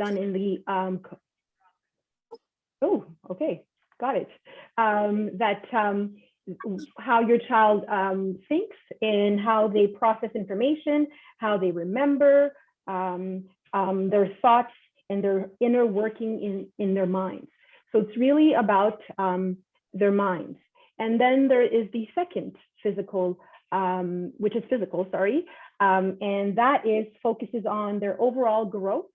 done in the, oh, okay, got it. How your child thinks and how they process information, how they remember, their thoughts and their inner working in their minds. So it's really about their minds. And then there is the second physical, which is physical, sorry, and that is focuses on their overall growth,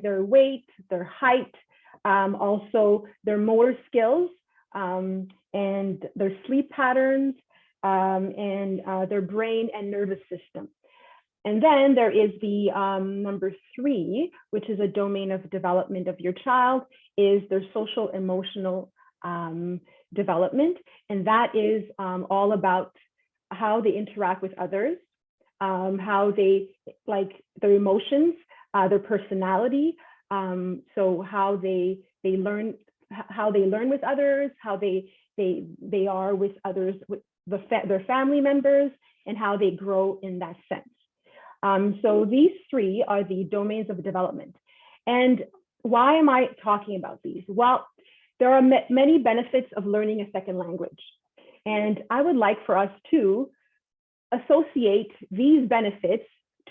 their weight, their height, also their motor skills, and their sleep patterns, and their brain and nervous system. And then there is the number 3, which is a domain of development of your child, is their social emotional development. And that is all about how they interact with others, how they, like their emotions, their personality, so how they learn with others, how they are with others, with their family members, and how they grow in that sense. So these 3 are the domains of development. And why am I talking about these? Well, there are many benefits of learning a second language. And I would like for us to associate these benefits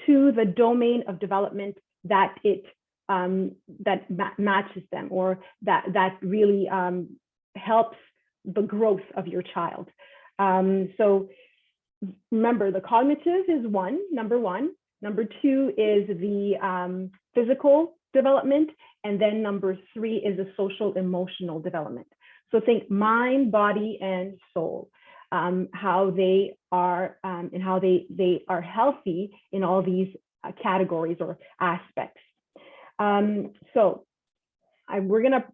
to the domain of development that it matches them, or that really helps the growth of your child. So remember, the cognitive is number one. Number 2 is the physical development. And then number 3 is the social emotional development. So think mind, body, and soul, how they are and how they are healthy in all these categories or aspects. So we're gonna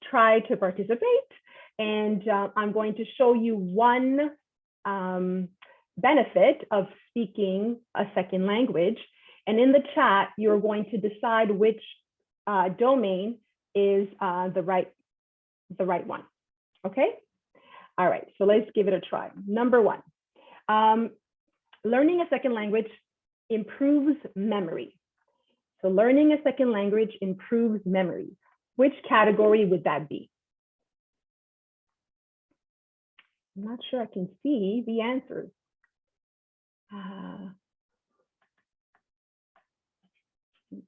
try to participate, and I'm going to show you one benefit of speaking a second language. And in the chat, you're going to decide which domain is the right one. Okay? All right, so let's give it a try. Number 1, learning a second language improves memory. So learning a second language improves memory. Which category would that be? I'm not sure I can see the answers.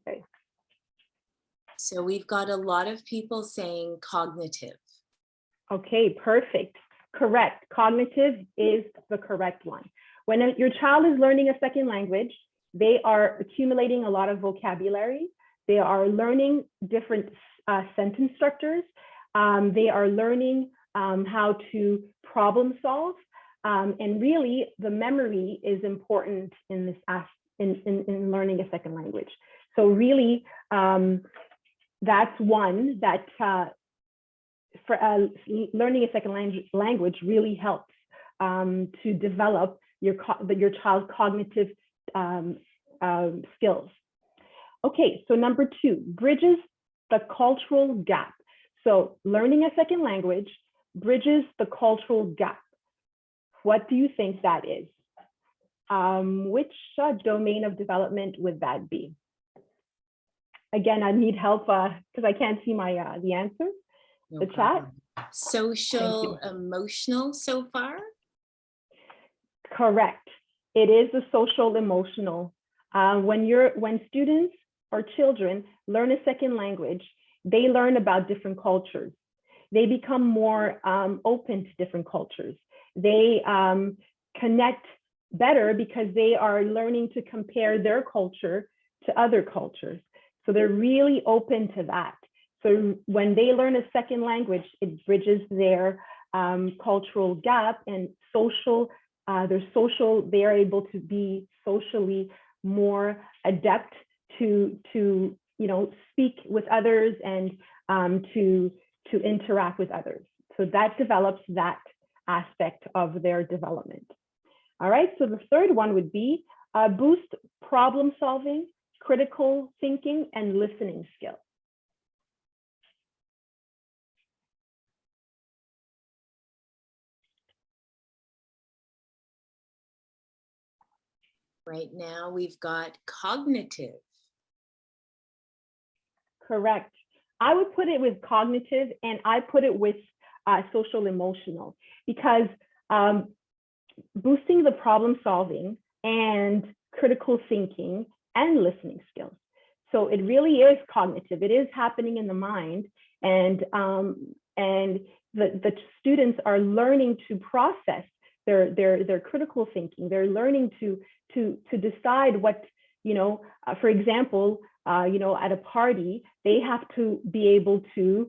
Okay. So we've got a lot of people saying cognitive. Okay, perfect. Correct. Cognitive is the correct one. When your child is learning a second language, they are accumulating a lot of vocabulary. They are learning different sentence structures. They are learning how to problem solve. And really, the memory is important in this in learning a second language. So really, that's one that for learning a second language really helps to develop your child's cognitive skills. Okay, so number 2, bridges the cultural gap. So learning a second language bridges the cultural gap. What do you think that is? Which domain of development would that be? Again, I need help because I can't see my the answer. No the problem. chat. Social emotional so far? Correct. It is the social emotional. When students or children learn a second language, they learn about different cultures. They become more open to different cultures. They connect better because they are learning to compare their culture to other cultures. So they're really open to that. So when they learn a second language, it bridges their cultural gap and social. They are able to be socially more adept to speak with others and to interact with others. So that develops that aspect of their development. All right, so the third one would be boost problem solving, critical thinking, and listening skills. Right now we've got cognitive. Correct. I would put it with cognitive, and I put it with social emotional, because boosting the problem solving and critical thinking and listening skills. So it really is cognitive. It is happening in the mind, and the students are learning to process their critical thinking. They're learning to decide what, for example, at a party, they have to be able to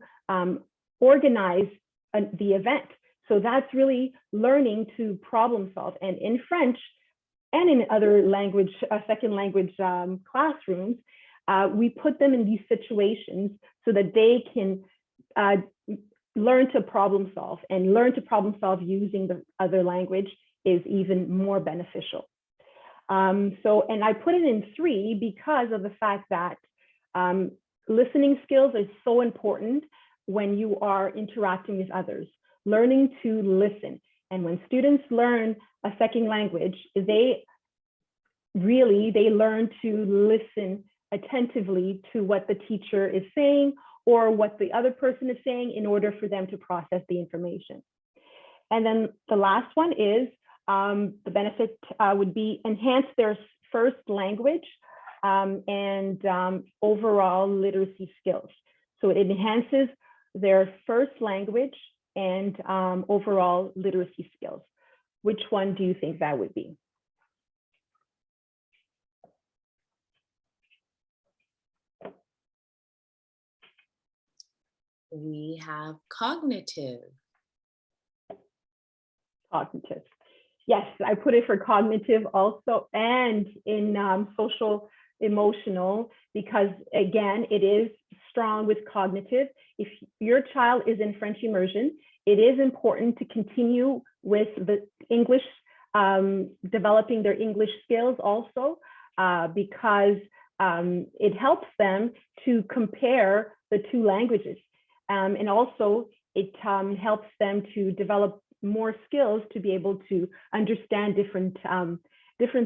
organize the event. So that's really learning to problem solve. And in French and in other language, second language classrooms, we put them in these situations so that they can learn to problem solve, and learn to problem solve using the other language is even more beneficial. And I put it in 3 because of the fact that listening skills are so important when you are interacting with others, learning to listen. And when students learn a second language, they learn to listen attentively to what the teacher is saying or what the other person is saying in order for them to process the information. And then the last one is the benefit would be enhance their first language and overall literacy skills. So it enhances their first language and overall literacy skills. Which one do you think that would be? We have cognitive. Cognitive. Yes, I put it for cognitive also, and in social emotional, because again, it is strong with cognitive. If your child is in French immersion, it is important to continue with the English, developing their English skills also, because it helps them to compare the 2 languages. And also it helps them to develop more skills to be able to understand different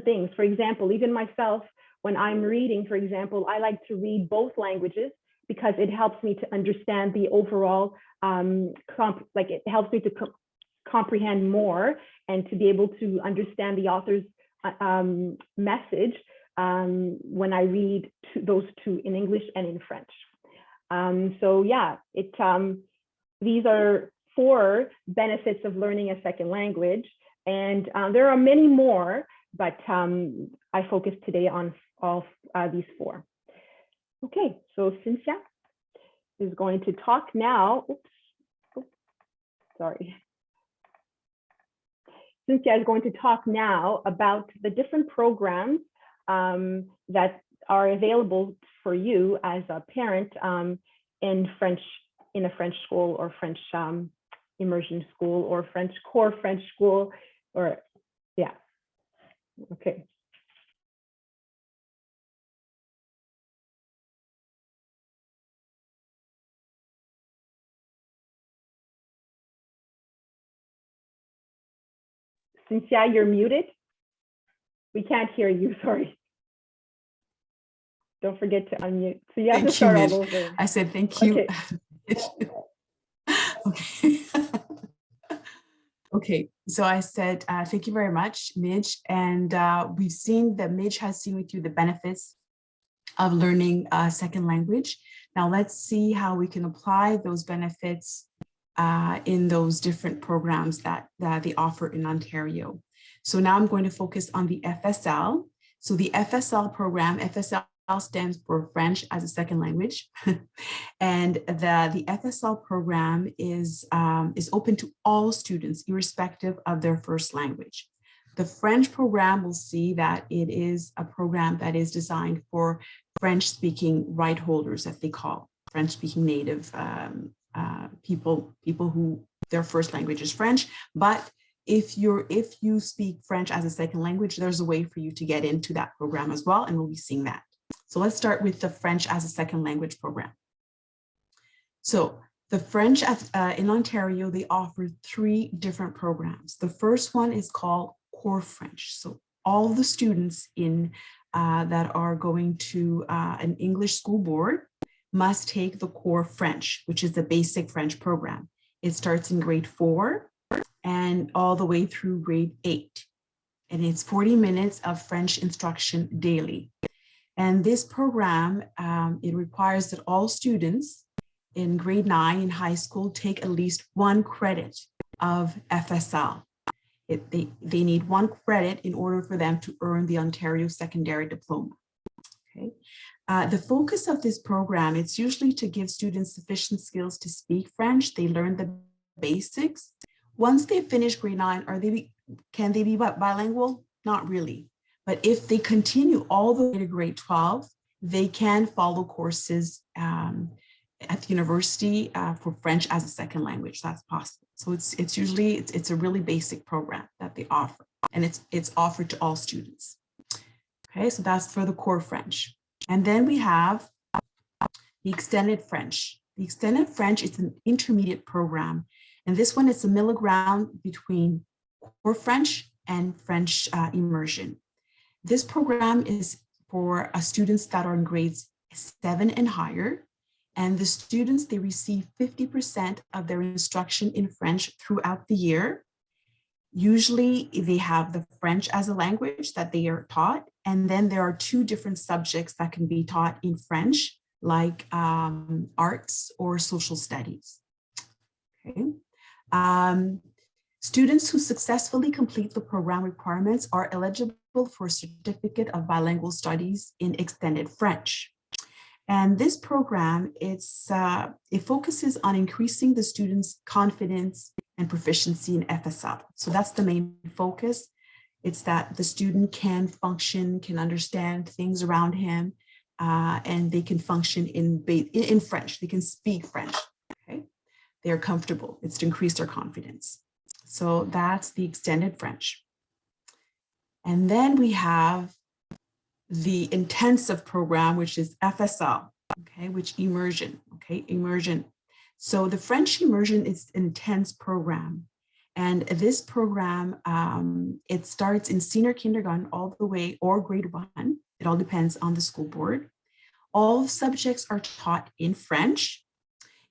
things. For example, even myself, when I'm reading, for example, I like to read both languages because it helps me to understand the overall, it helps me to comprehend more and to be able to understand the author's message when I read those 2 in English and in French. So yeah, these are 4 benefits of learning a second language, and there are many more, but I focus today on all these 4. Okay, so Cynthia is going to talk now. Oops, sorry. Cynthia is going to talk now about the different programs that are available for you as a parent in a French school or French immersion school or core French school, or yeah. Okay. Cynthia, you're muted. We can't hear you, sorry. Don't forget to unmute. So you have to start all over. I said thank you. Okay. Okay. Okay, so I said thank you very much, Midge. And we've seen that Midge has seen with you the benefits of learning a second language. Now let's see how we can apply those benefits in those different programs that they offer in Ontario. So now I'm going to focus on the FSL. So the FSL program, FSL stands for French as a second language. And the FSL program is open to all students, irrespective of their first language. The French program will see that it is a program that is designed for French-speaking right holders, that they call French-speaking native people who their first language is French. But if you speak French as a second language, there's a way for you to get into that program as well, and we'll be seeing that. So let's start with the French as a second language program. So the French in Ontario, they offer 3 different programs. The first one is called Core French. So all the students in that are going to an English school board, must take the core French, which is the basic French program. It starts in grade 4 and all the way through grade 8. And it's 40 minutes of French instruction daily. And this program, it requires that all students in grade 9 in high school take at least 1 credit of FSL. They need 1 credit in order for them to earn the Ontario Secondary Diploma. Okay. The focus of this program, it's usually to give students sufficient skills to speak French. They learn the basics. Once they finish grade 9, can they be bilingual? Not really. But if they continue all the way to grade 12, they can follow courses at the university for French as a second language. That's possible. So it's usually a really basic program that they offer, and it's offered to all students. Okay, so that's for the core French. And then we have the extended French. The extended French is an intermediate program, and this one is a middle ground between core French and French immersion. This program is for students that are in grades 7 and higher, and the students, they receive 50% of their instruction in French throughout the year. Usually they have the French as a language that they are taught, and then there are 2 different subjects that can be taught in French, like arts or social studies. Okay. Students who successfully complete the program requirements are eligible for a certificate of bilingual studies in extended French. And this program, it focuses on increasing the students' confidence and proficiency in FSL. So that's the main focus. It's that the student can function, can understand things around him, and they can function in French. They can speak French. Okay, they are comfortable. It's to increase their confidence. So that's the extended French. And then we have the intensive program, which is FSL, okay, which immersion, okay, immersion. So the French immersion is an intense program. And this program, it starts in senior kindergarten all the way, or grade 1. It all depends on the school board. All subjects are taught in French.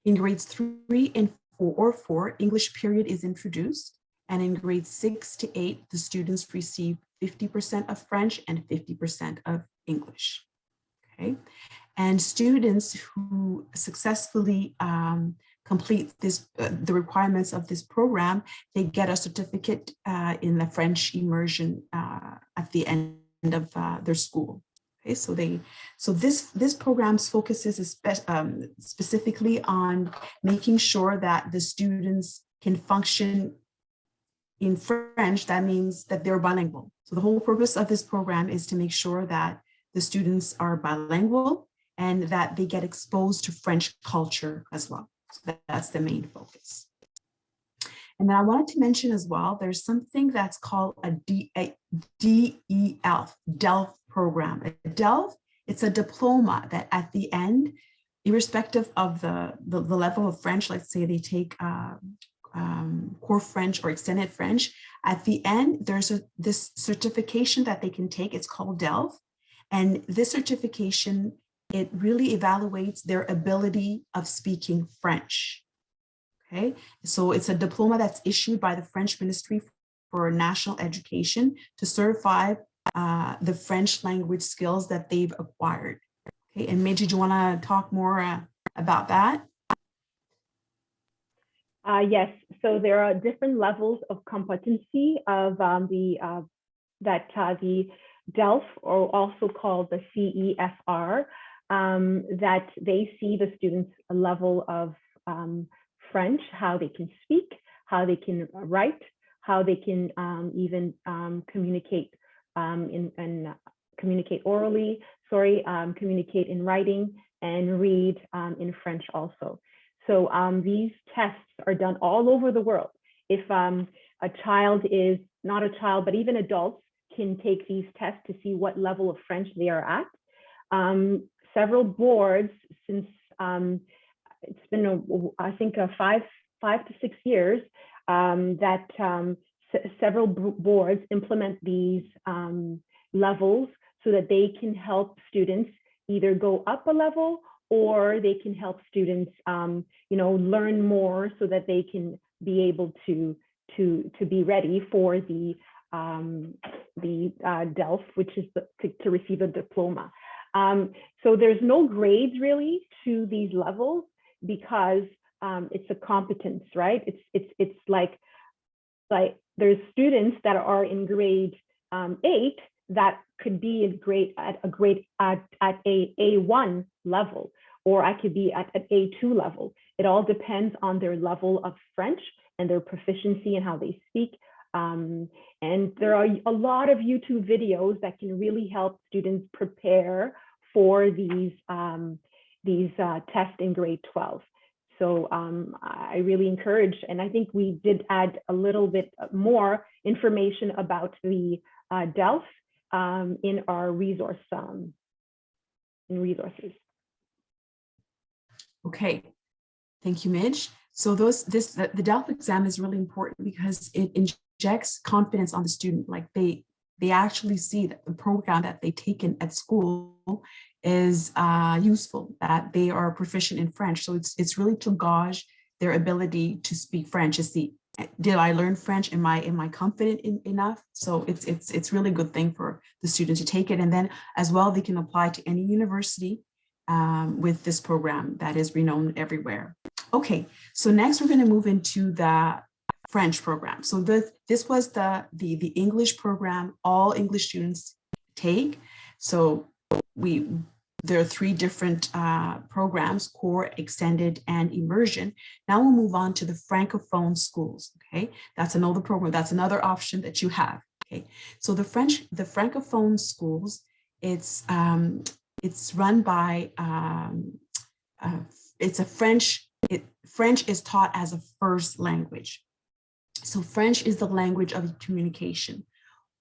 In grades 3 and 4, English period is introduced. And in grades 6 to 8, the students receive 50% of French and 50% of English. Okay. And students who successfully complete this, the requirements of this program, they get a certificate in the French immersion at the end of their school. Okay, so this program's focuses specifically on making sure that the students can function in French. That means that they're bilingual. So the whole purpose of this program is to make sure that the students are bilingual and that they get exposed to French culture as well. So that's the main focus. And then I wanted to mention as well, there's something that's called a DELF program. A DELF, it's a diploma that at the end, irrespective of the level of French, let's say they take core French or extended French, at the end, there's this certification that they can take. It's called DELF. And this certification, it really evaluates their ability of speaking French. Okay, so it's a diploma that's issued by the French Ministry for National Education to certify the French language skills that they've acquired. Okay, and Meiji, do you want to talk more about that? Yes, so there are different levels of competency of the DELF, or also called the CEFR, that they see the students' level of French, how they can speak, how they can write, how they can even communicate communicate orally, communicate in writing, and read in French also. So these tests are done all over the world. If a child is not a child, but even adults can take these tests to see what level of French they are at. Several boards, since it's been, I think, 5 to 6 years, that several boards implement these levels so that they can help students either go up a level or they can help students, learn more so that they can be able to be ready for the DELF, which is to receive a diploma. So there's no grades really to these levels because it's a competence, right? It's like there's students that are in grade 8 that could be in at a A1 level, or I could be at an A2 level. It all depends on their level of French and their proficiency and how they speak. And there are a lot of YouTube videos that can really help students prepare for these tests in grade 12. So I really encourage, and I think we did add a little bit more information about the DELF in our resources. Okay, thank you, Midge. So the DELF exam is really important because it injects confidence on the student. Like they actually see that the program that they taken at school is useful, that they are proficient in French. So it's really to gauge their ability to speak French. To see, did I learn French? Am I confident enough? So it's really good thing for the student to take it, and then as well they can apply to any university with this program that is renowned everywhere. Okay, so next we're going to move into the French program. So this was the English program all English students take. So there are 3 different programs: core, extended, and immersion. Now we'll move on to the Francophone schools. Okay, that's another program. That's another option that you have. Okay, so the Francophone schools, it's run by French is taught as a first language. So French is the language of communication.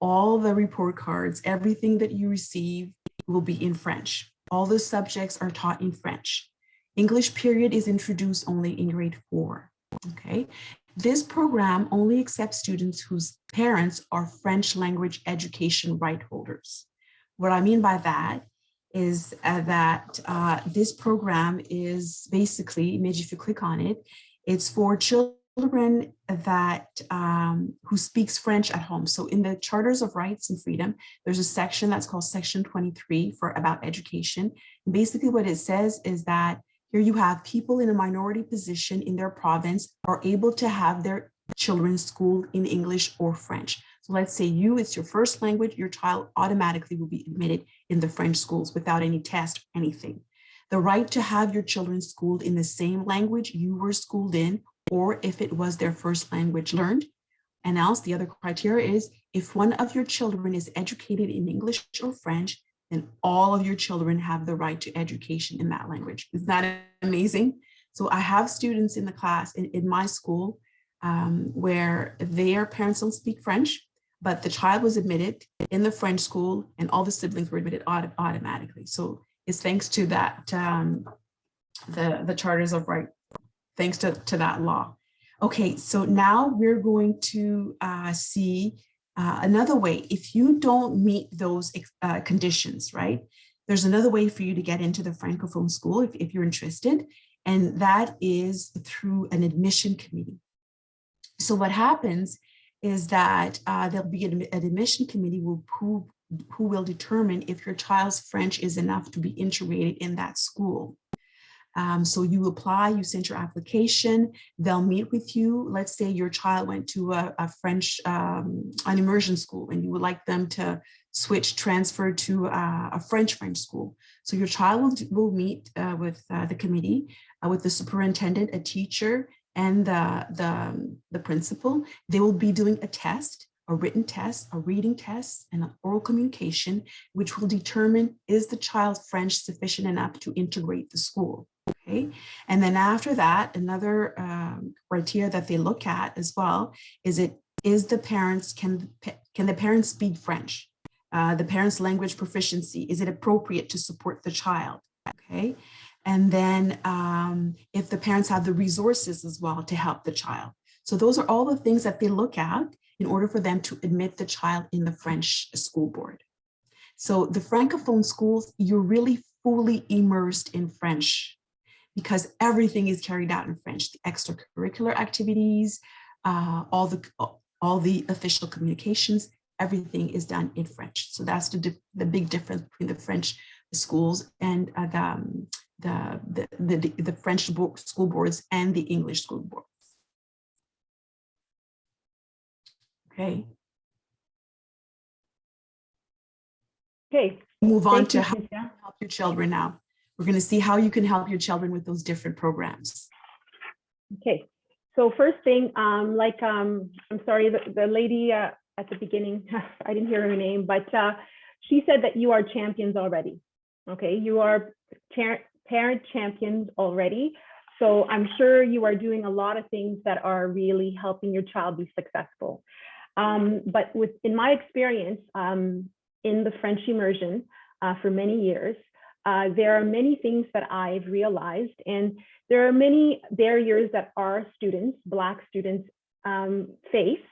All the report cards, everything that you receive will be in French. All the subjects are taught in French. English period is introduced only in grade 4. Okay. This program only accepts students whose parents are French language education right holders. What I mean by that is that this program is basically, maybe if you click on it, it's for children that who speaks French at home. So in the Charters of Rights and Freedom, there's a section that's called Section 23 about education. And basically what it says is that here you have people in a minority position in their province are able to have their children schooled in English or French. So let's say it's your first language, your child automatically will be admitted in the French schools without any test or anything. The right to have your children schooled in the same language you were schooled in, or if it was their first language learned. And else the other criteria is if one of your children is educated in English or French, then all of your children have the right to education in that language. Isn't that amazing? So I have students in the class in my school where their parents don't speak French, but the child was admitted in the French school and all the siblings were admitted automatically. So it's thanks to that, the Charters of Rights, thanks to that law. Okay, so now we're going to see another way. If you don't meet those conditions, right, there's another way for you to get into the Francophone school if you're interested, and that is through an admission committee. So what happens is that there'll be an admission committee who will determine if your child's French is enough to be integrated in that school. So you apply, you send your application, they'll meet with you. Let's say your child went to a French, an immersion school, and you would like them to transfer to a French school. So your child will meet with the committee, with the superintendent, a teacher, and the principal. They will be doing a test, a written test, a reading test, and an oral communication, which will determine is the child's French sufficient enough to integrate the school. Okay, and then after that, another criteria that they look at as well is the parents, can the parents speak French? The parents' language proficiency, is it appropriate to support the child? Okay, and then if the parents have the resources as well to help the child. So those are all the things that they look at in order for them to admit the child in the French school board. So the Francophone schools, you're really fully immersed in French because everything is carried out in French, the extracurricular activities, all the official communications, everything is done in French. So that's the big difference between the French schools and the French school boards and the English school boards. Okay. Okay. Move on to You, how you can help your children now. We're going to see how you can help your children with those different programs. Okay. So first thing, I'm sorry, the lady at the beginning, I didn't hear her name, but she said that you are champions already. Okay, you are parent champions already. So I'm sure you are doing a lot of things that are really helping your child be successful. But in my experience in the French immersion for many years, there are many things that I've realized, and there are many barriers that our students, Black students, face,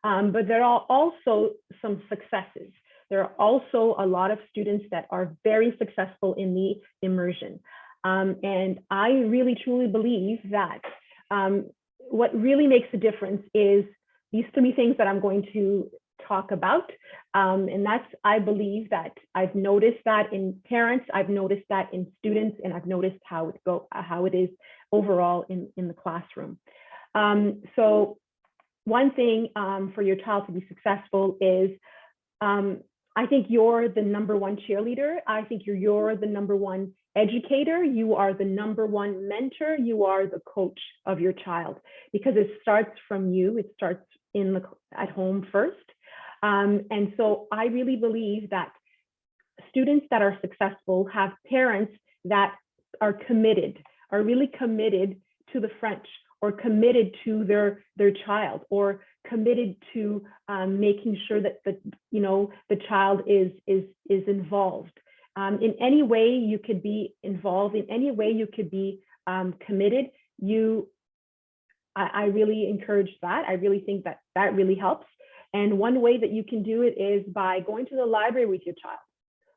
but there are also some successes. There are also a lot of students that are very successful in the immersion. And I really truly believe that what really makes a difference is these 3 things that I'm going to talk about. And that's, I believe that I've noticed that in parents, I've noticed that in students, and I've noticed how it is overall in the classroom. So one thing for your child to be successful is, I think you're the #1 cheerleader. I think you're the #1 educator. You are the #1 mentor. You are the coach of your child, because it starts from you. It starts at home first. And so I really believe that students that are successful have parents that are really committed to the French, or committed to their child, or committed to making sure that the child is involved. In any way you could be involved, in any way you could be committed, I really encourage that. I really think that really helps. And one way that you can do it is by going to the library with your child,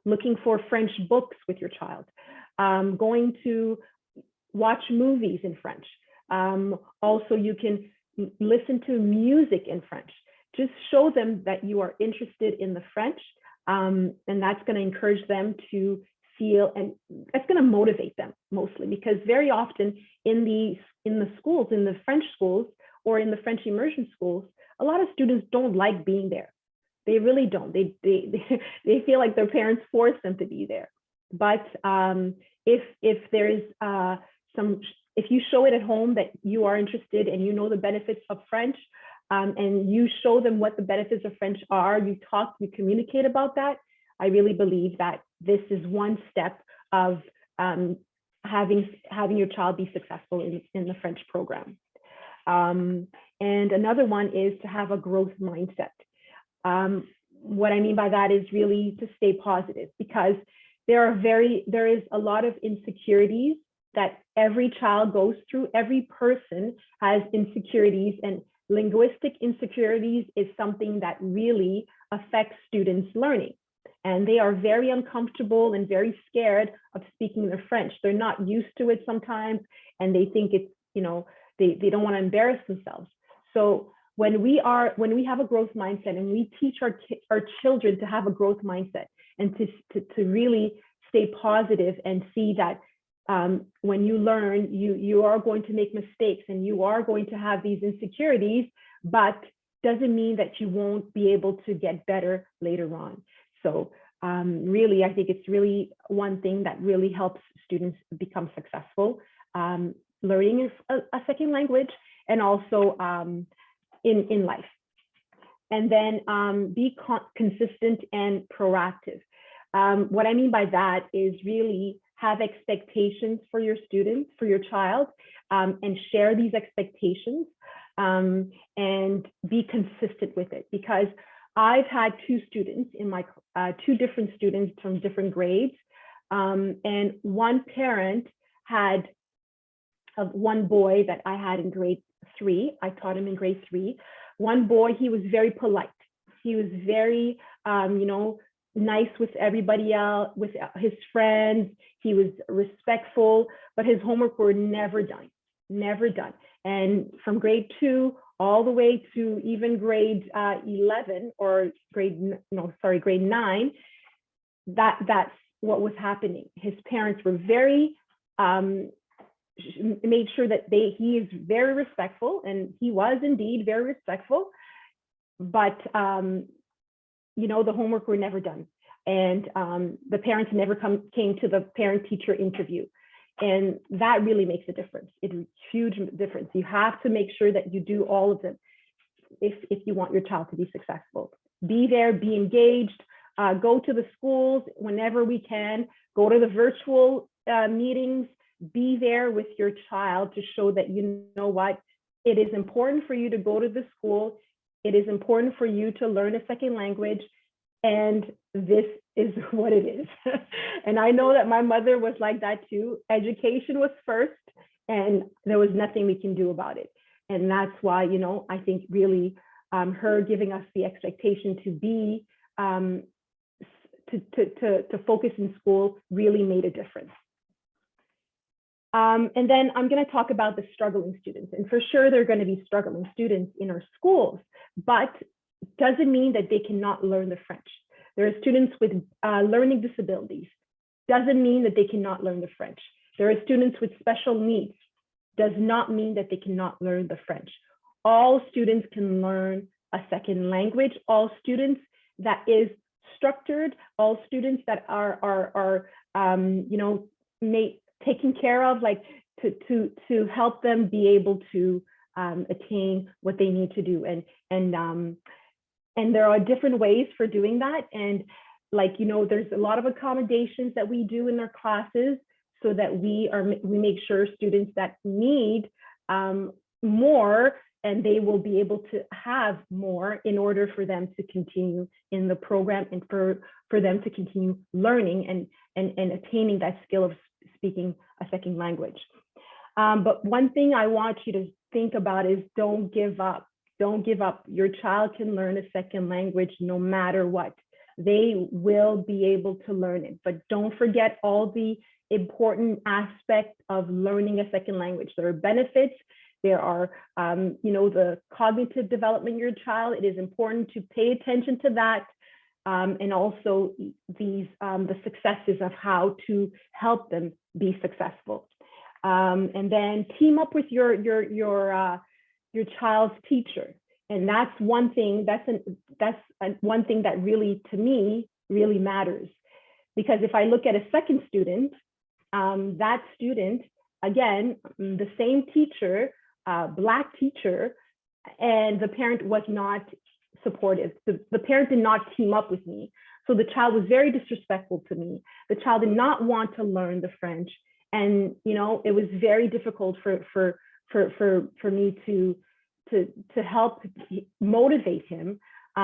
looking for French books with your child, going to watch movies in French. Also, you can listen to music in French. Just show them that you are interested in the French, and that's going to encourage them to feel, and that's going to motivate them mostly, because very often in the schools, in the French schools or in the French immersion schools, a lot of students don't like being there. They really don't. They feel like their parents force them to be there. But if there is if you show it at home that you are interested and you know the benefits of French, and you show them what the benefits of French are, you communicate about that, I really believe that this is one step of having your child be successful in the French program. And another one is to have a growth mindset. What I mean by that is really to stay positive, because there is a lot of insecurities that every child goes through. Every person has insecurities, and linguistic insecurities is something that really affects students' learning. And they are very uncomfortable and very scared of speaking their French. They're not used to it sometimes, and they think it's, they don't want to embarrass themselves. So when we have a growth mindset, and we teach our children to have a growth mindset, and to really stay positive and see that when you learn, you are going to make mistakes, and you are going to have these insecurities, but doesn't mean that you won't be able to get better later on. So really, I think it's really one thing that really helps students become successful, learning a second language, and also in life. And then be consistent and proactive. What I mean by that is really have expectations for your students, for your child, and share these expectations, and be consistent with it. Because I've had 2 students in my 2 different students from different grades, and one parent had one boy that I had in grade 3. I taught him in grade 3. One boy, he was very polite. He was very, nice with everybody else, with his friends. He was respectful, but his homework were never done, never done. And from grade 2 all the way to even grade 11 or grade 9, that's what was happening. His parents were very made sure that he is very respectful, and he was indeed very respectful, but the homework were never done, and the parents never came to the parent-teacher interview, and that really makes a difference. It's a huge difference. You have to make sure that you do all of them if you want your child to be successful. Be there, be engaged, go to the schools whenever we can, go to the virtual meetings, be there with your child to show that, you know what, it is important for you to go to the school. It is important for you to learn a second language, and this is what it is. And I know that my mother was like that too. Education was first, and there was nothing we can do about it. And that's why, I think really her giving us the expectation to be, to focus in school really made a difference. And then I'm going to talk about the struggling students. And for sure, there are going to be struggling students in our schools, but doesn't mean that they cannot learn the French. There are students with learning disabilities. Doesn't mean that they cannot learn the French. There are students with special needs. Does not mean that they cannot learn the French. All students can learn a second language. All students that is structured. All students that are taken care of, like to help them be able to attain what they need to do. And there are different ways for doing that. And there's a lot of accommodations that we do in our classes so that we make sure students that need more, and they will be able to have more in order for them to continue in the program and for them to continue learning and attaining that skill of speaking a second language. But one thing I want you to think about is don't give up. Don't give up. Your child can learn a second language no matter what. They will be able to learn it, but don't forget all the important aspects of learning a second language. There are benefits. There are, the cognitive development of your child. It is important to pay attention to that. And also the successes of how to help them be successful. And then team up with your child's teacher. And that's one thing, one thing that really, to me, really matters. Because if I look at a second student, that student, again, the same teacher, Black teacher, and the parent was not supportive. The parent did not team up with me. So the child was very disrespectful to me. The child did not want to learn the French. And, it was very difficult for me to help motivate him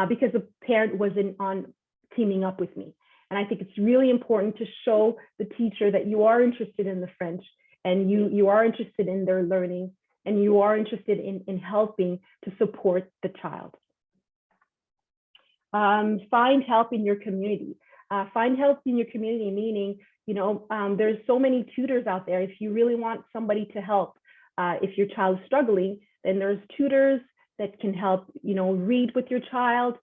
because the parent wasn't on teaming up with me. And I think it's really important to show the teacher that you are interested in the French, and you are interested in their learning, and you are interested in helping to support the child. Find help in your community. Find help in your community, meaning, there's so many tutors out there. If you really want somebody to help, if your child is struggling, then there's tutors that can help, read with your child,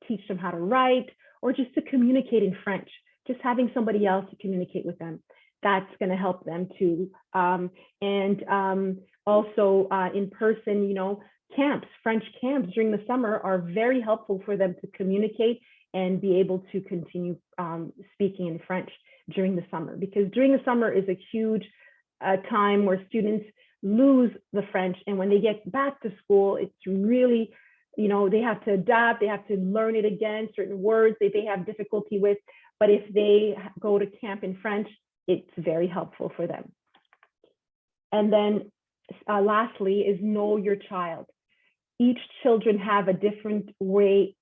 teach them how to write, or just to communicate in French. Just having somebody else to communicate with them, that's going to help them too. Also in person, camps, French camps during the summer are very helpful for them to communicate and be able to continue speaking in French during the summer, because during the summer is a huge time where students lose the French. And when they get back to school, it's really, they have to adapt, they have to learn it again, certain words that they have difficulty with. But if they go to camp in French, it's very helpful for them. And then lastly is know your child. Each children have a different way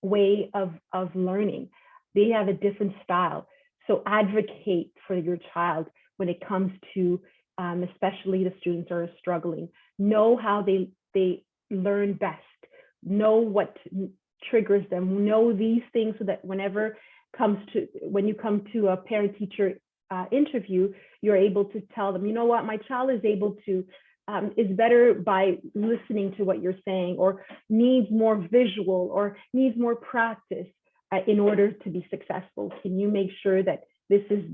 of learning. They have a different style. So advocate for your child when it comes to, especially the students who are struggling. Know how they learn best. Know what triggers them. Know these things so that whenever when you come to a parent-teacher interview, you're able to tell them, you know what, my child is able to, is better by listening to what you're saying, or needs more visual, or needs more practice in order to be successful. Can you make sure that this is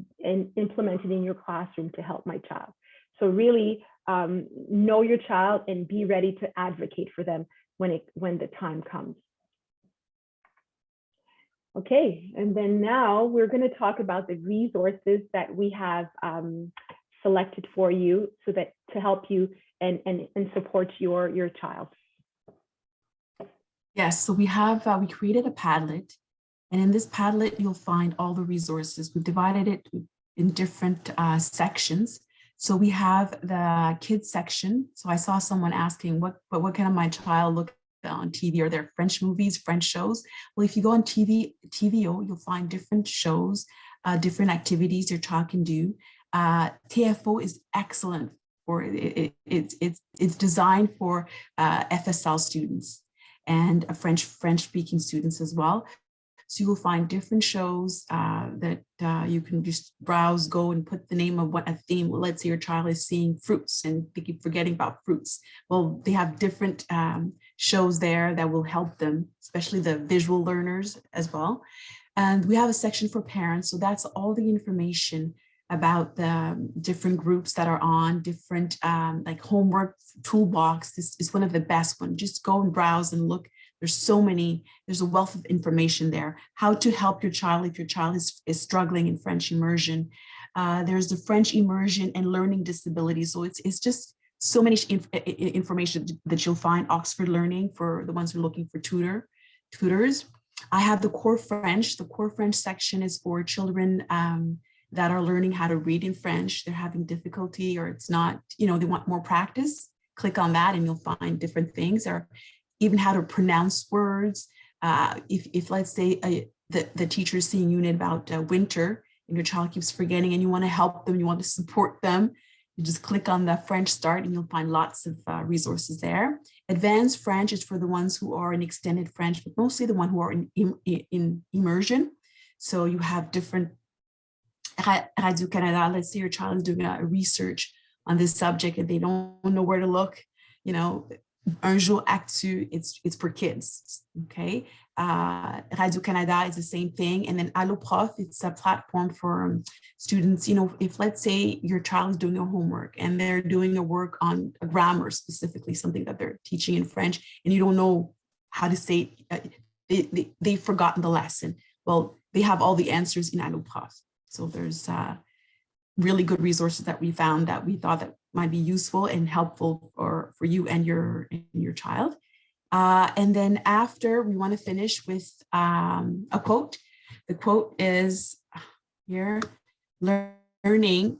implemented in your classroom to help my child? So really know your child and be ready to advocate for them when the time comes. Okay, and then now we're going to talk about the resources that we have selected for you, so that to help you and support your child. Yes, so we created a Padlet, and in this Padlet you'll find all the resources. We've divided it in different sections. So we have the kids section. So I saw someone asking, what can my child look on TV? Are there French movies, French shows? Well, if you go on TVO, you'll find different shows, different activities your child can do. TFO is excellent for it's designed for FSL students and French-speaking students as well. So you'll find different shows that you can just browse, go and put the name of what a theme. Well, let's say your child is seeing fruits and they keep forgetting about fruits. Well, they have different shows there that will help them, especially the visual learners as well. And we have a section for parents. So that's all the information about the different groups that are on, different like homework toolbox. This is one of the best ones. Just go and browse and look. There's so many, there's a wealth of information there. How to help your child if your child is struggling in French immersion. There's the French immersion and learning disabilities. So it's just so many information that you'll find. Oxford Learning for the ones who are looking for tutors. I have the core French. The core French section is for children that are learning how to read in French. They're having difficulty, or it's not, they want more practice. Click on that and you'll find different things, or even how to pronounce words. If let's say the teacher is seeing unit about winter and your child keeps forgetting and you want to help them, you want to support them, you just click on the French start and you'll find lots of resources there. Advanced French is for the ones who are in extended French, but mostly the ones who are in immersion. So you have different Radio-Canada, let's say your child is doing a research on this subject and they don't know where to look, Un jour actu, it's for kids, okay? Radio-Canada is the same thing. And then Allo Prof, it's a platform for students, if let's say your child is doing a homework and they're doing a work on a grammar, specifically something that they're teaching in French, and you don't know how to say it, they've forgotten the lesson. Well, they have all the answers in Allo Prof. So there's really good resources that we found that we thought that might be useful and helpful for you and your child. And then after, we want to finish with a quote. The quote is here: learning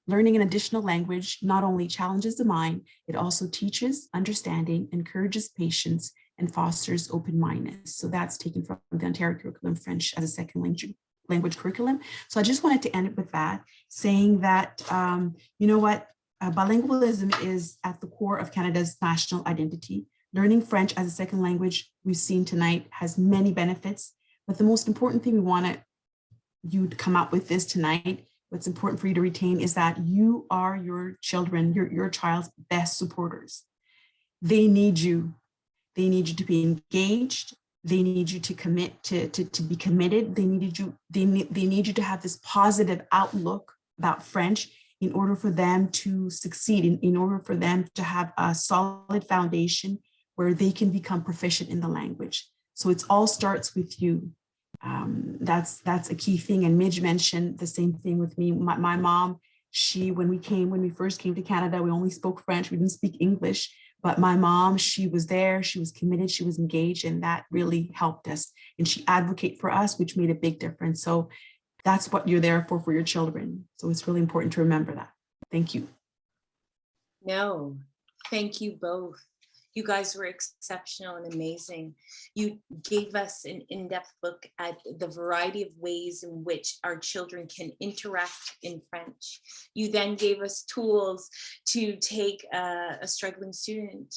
an additional language not only challenges the mind, it also teaches understanding, encourages patience, and fosters open-mindedness. So that's taken from the Ontario Curriculum French as a Second Language curriculum. So I just wanted to end it with that, saying that, bilingualism is at the core of Canada's national identity. Learning French as a second language, we've seen tonight, has many benefits, but the most important thing we want you to come up with this tonight, what's important for you to retain, is that you are your children, your child's best supporters. They need you. They need you to be engaged. They need you to commit, to be committed. They need you to have this positive outlook about French in order for them to succeed, in order for them to have a solid foundation where they can become proficient in the language. So it all starts with you. That's a key thing. And Midge mentioned the same thing with me. My mom, when we first came to Canada, we only spoke French. We didn't speak English. But my mom, she was there, she was committed, she was engaged, and that really helped us. And she advocated for us, which made a big difference. So that's what you're there for your children. So it's really important to remember that. Thank you. No, thank you both. You guys were exceptional and amazing. You gave us an in-depth look at the variety of ways in which our children can interact in French. You then gave us tools to take a struggling student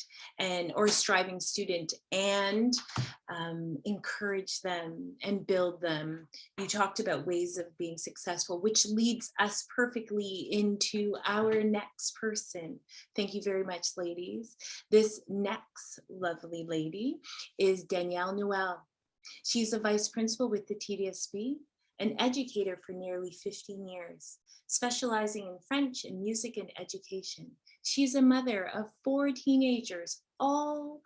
or a striving student and encourage them and build them. You talked about ways of being successful, which leads us perfectly into our next person. Thank you very much, ladies. This next lovely lady is Danielle Noel. She's a vice principal with the TDSB, an educator for nearly 15 years, specializing in French and music and education. She's a mother of 4 teenagers, all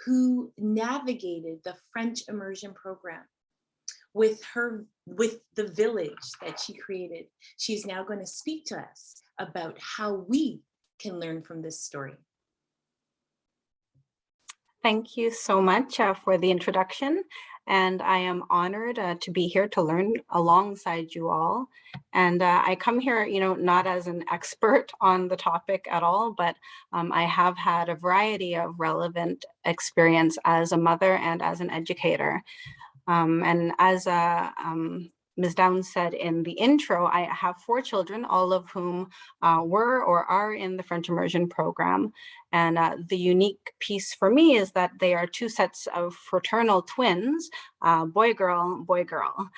who navigated the French immersion program with the village that she created. She's now going to speak to us about how we can learn from this story. Thank you so much for the introduction. And I am honored to be here to learn alongside you all. And I come here, not as an expert on the topic at all, but I have had a variety of relevant experience as a mother and as an educator. And as Ms. Downs said in the intro, I have 4 children, all of whom were or are in the French immersion program. And the unique piece for me is that they are 2 sets of fraternal twins, boy, girl, boy, girl.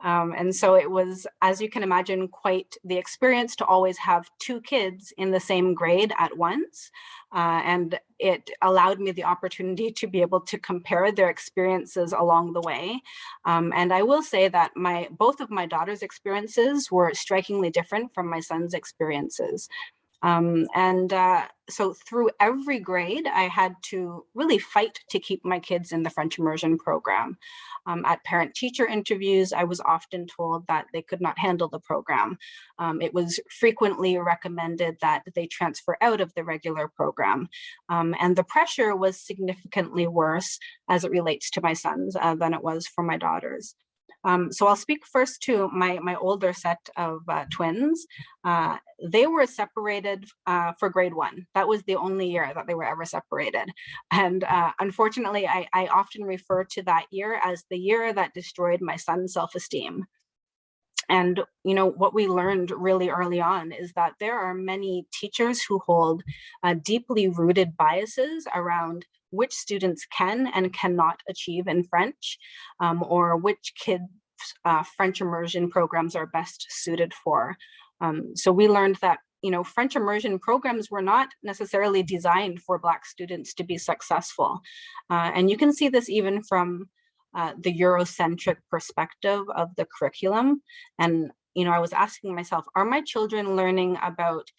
And so it was, as you can imagine, quite the experience to always have 2 kids in the same grade at once. And it allowed me the opportunity to be able to compare their experiences along the way. And I will say that both of my daughter's experiences were strikingly different from my son's experiences. So through every grade, I had to really fight to keep my kids in the French immersion program. At parent-teacher interviews, I was often told that they could not handle the program. It was frequently recommended that they transfer out of the regular program. And the pressure was significantly worse as it relates to my sons than it was for my daughters. So I'll speak first to my older set of twins. They were separated for grade 1. That was the only year that they were ever separated. And unfortunately, I often refer to that year as the year that destroyed my son's self-esteem. And what we learned really early on is that there are many teachers who hold deeply rooted biases around which students can and cannot achieve in French, or which kids French immersion programs are best suited for. So we learned that French immersion programs were not necessarily designed for Black students to be successful. And you can see this even from the Eurocentric perspective of the curriculum. And I was asking myself, are my children learning about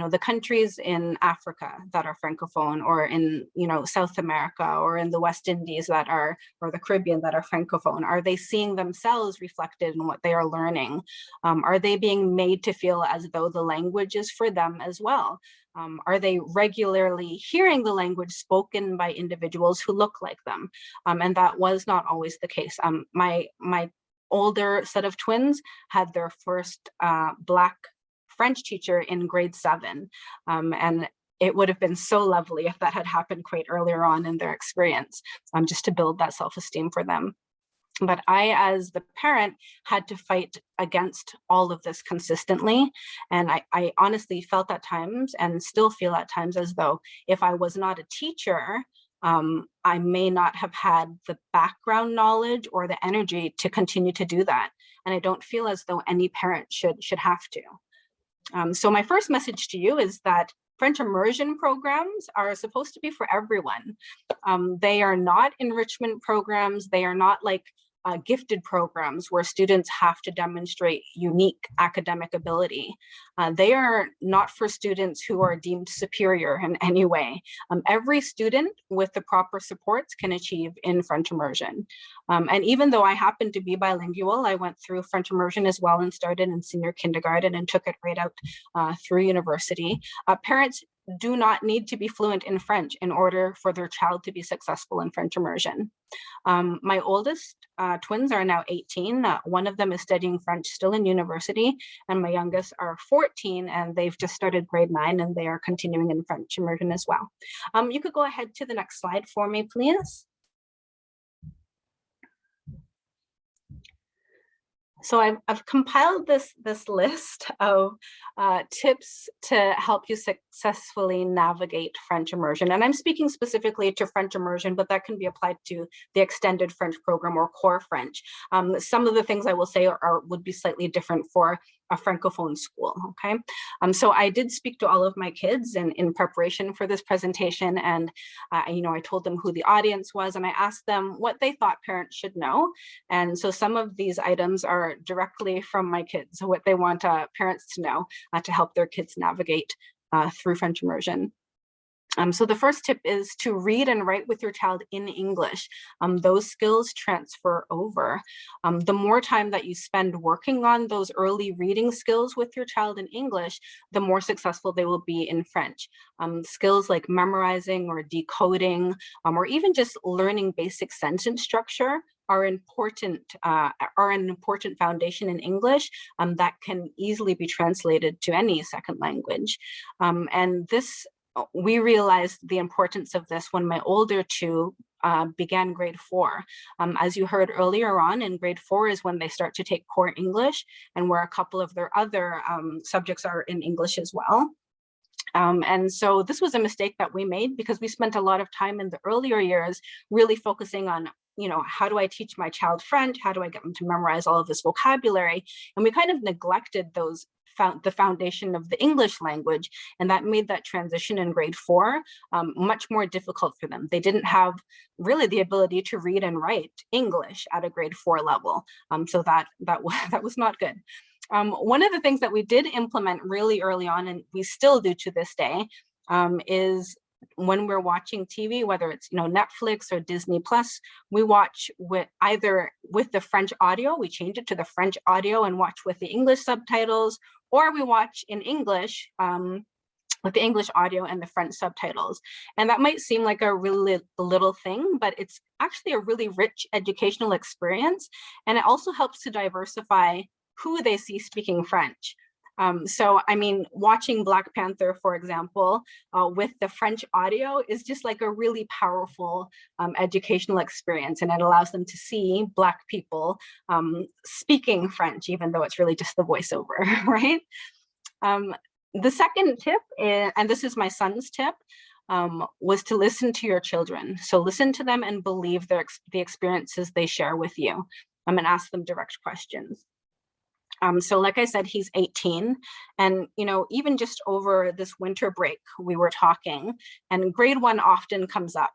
the countries in Africa that are Francophone, or in, South America, or in the West Indies or the Caribbean that are Francophone? Are they seeing themselves reflected in what they are learning? Are they being made to feel as though the language is for them as well? Are they regularly hearing the language spoken by individuals who look like them? And that was not always the case. My older set of twins had their first Black French teacher in grade 7. And it would have been so lovely if that had happened quite earlier on in their experience, just to build that self-esteem for them. But I, as the parent, had to fight against all of this consistently. And I honestly felt at times, and still feel at times, as though if I was not a teacher, I may not have had the background knowledge or the energy to continue to do that. And I don't feel as though any parent should have to. So my first message to you is that French immersion programs are supposed to be for everyone. They are not enrichment programs. They are not like gifted programs where students have to demonstrate unique academic ability. They are not for students who are deemed superior in any way. Every student with the proper supports can achieve in French immersion. And even though I happen to be bilingual, I went through French immersion as well and started in senior kindergarten and took it right out through university. Parents do not need to be fluent in French in order for their child to be successful in French immersion. My oldest twins are now 18. One of them is studying French still in university, and my youngest are 14, and they've just started grade 9, and they are continuing in French immersion as well. You could go ahead to the next slide for me, please. So I've compiled this list of tips to help you successfully navigate French immersion. And I'm speaking specifically to French immersion, but that can be applied to the extended French program or core French. Some of the things I will say would be slightly different for a Francophone school, okay? So I did speak to all of my kids in preparation for this presentation, and I told them who the audience was, and I asked them what they thought parents should know. And so some of these items are directly from my kids, what they want parents to know to help their kids navigate through French immersion. So the first tip is to read and write with your child in English. Those skills transfer over. The more time that you spend working on those early reading skills with your child in English, the more successful they will be in French. Skills like memorizing or decoding, or even just learning basic sentence structure are an important foundation in English that can easily be translated to any second language. And we realized the importance of this when my older two began grade 4. As you heard earlier on, in grade 4 is when they start to take core English, and where a couple of their other subjects are in English as well. And so this was a mistake that we made, because we spent a lot of time in the earlier years really focusing on, how do I teach my child French? How do I get them to memorize all of this vocabulary? And we kind of neglected the foundation of the English language, and that made that transition in grade 4 much more difficult for them. They didn't have really the ability to read and write English at a grade 4 level, so that was not good. One of the things that we did implement really early on, and we still do to this day, is when we're watching TV, whether it's Netflix or Disney Plus, we watch either with the French audio, we change it to the French audio and watch with the English subtitles, or we watch in English with the English audio and the French subtitles. And that might seem like a really little thing, but it's actually a really rich educational experience. And it also helps to diversify who they see speaking French. So, I mean, watching Black Panther, for example, with the French audio is just like a really powerful educational experience, and it allows them to see Black people speaking French, even though it's really just the voiceover, right? The second tip, and this is my son's tip, was to listen to your children. So listen to them and believe the experiences they share with you, and ask them direct questions. So like I said, he's 18, and even just over this winter break, we were talking, and grade 1 often comes up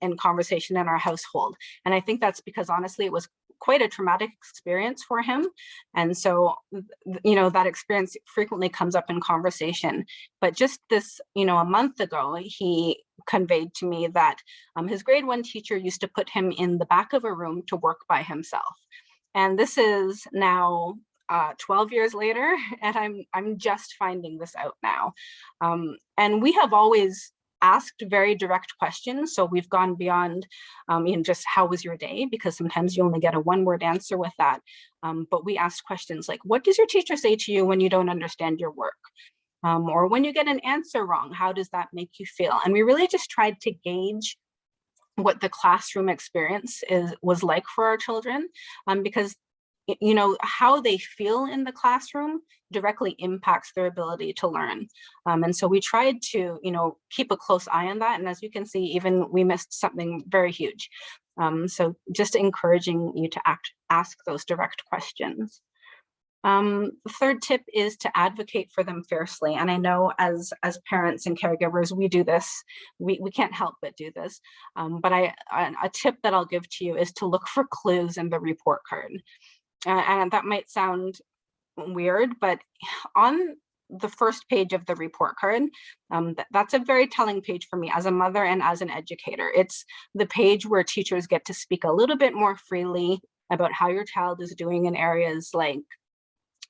in conversation in our household. And I think that's because honestly, it was quite a traumatic experience for him. And so, that experience frequently comes up in conversation. But just this, a month ago, he conveyed to me that his grade 1 teacher used to put him in the back of a room to work by himself. And this is now 12 years later, and I'm just finding this out now. And we have always asked very direct questions. So we've gone beyond just how was your day, because sometimes you only get a one-word answer with that. But we asked questions like, what does your teacher say to you when you don't understand your work? Or when you get an answer wrong, how does that make you feel? And we really just tried to gauge what the classroom experience was like for our children, because how they feel in the classroom directly impacts their ability to learn. And so we tried to, keep a close eye on that. And as you can see, even we missed something very huge. So just encouraging you to ask those direct questions. The third tip is to advocate for them fiercely. And I know as parents and caregivers, we do this. We can't help but do this. But a tip that I'll give to you is to look for clues in the report card. And that might sound weird, but on the first page of the report card, that's a very telling page for me as a mother and as an educator. It's the page where teachers get to speak a little bit more freely about how your child is doing in areas like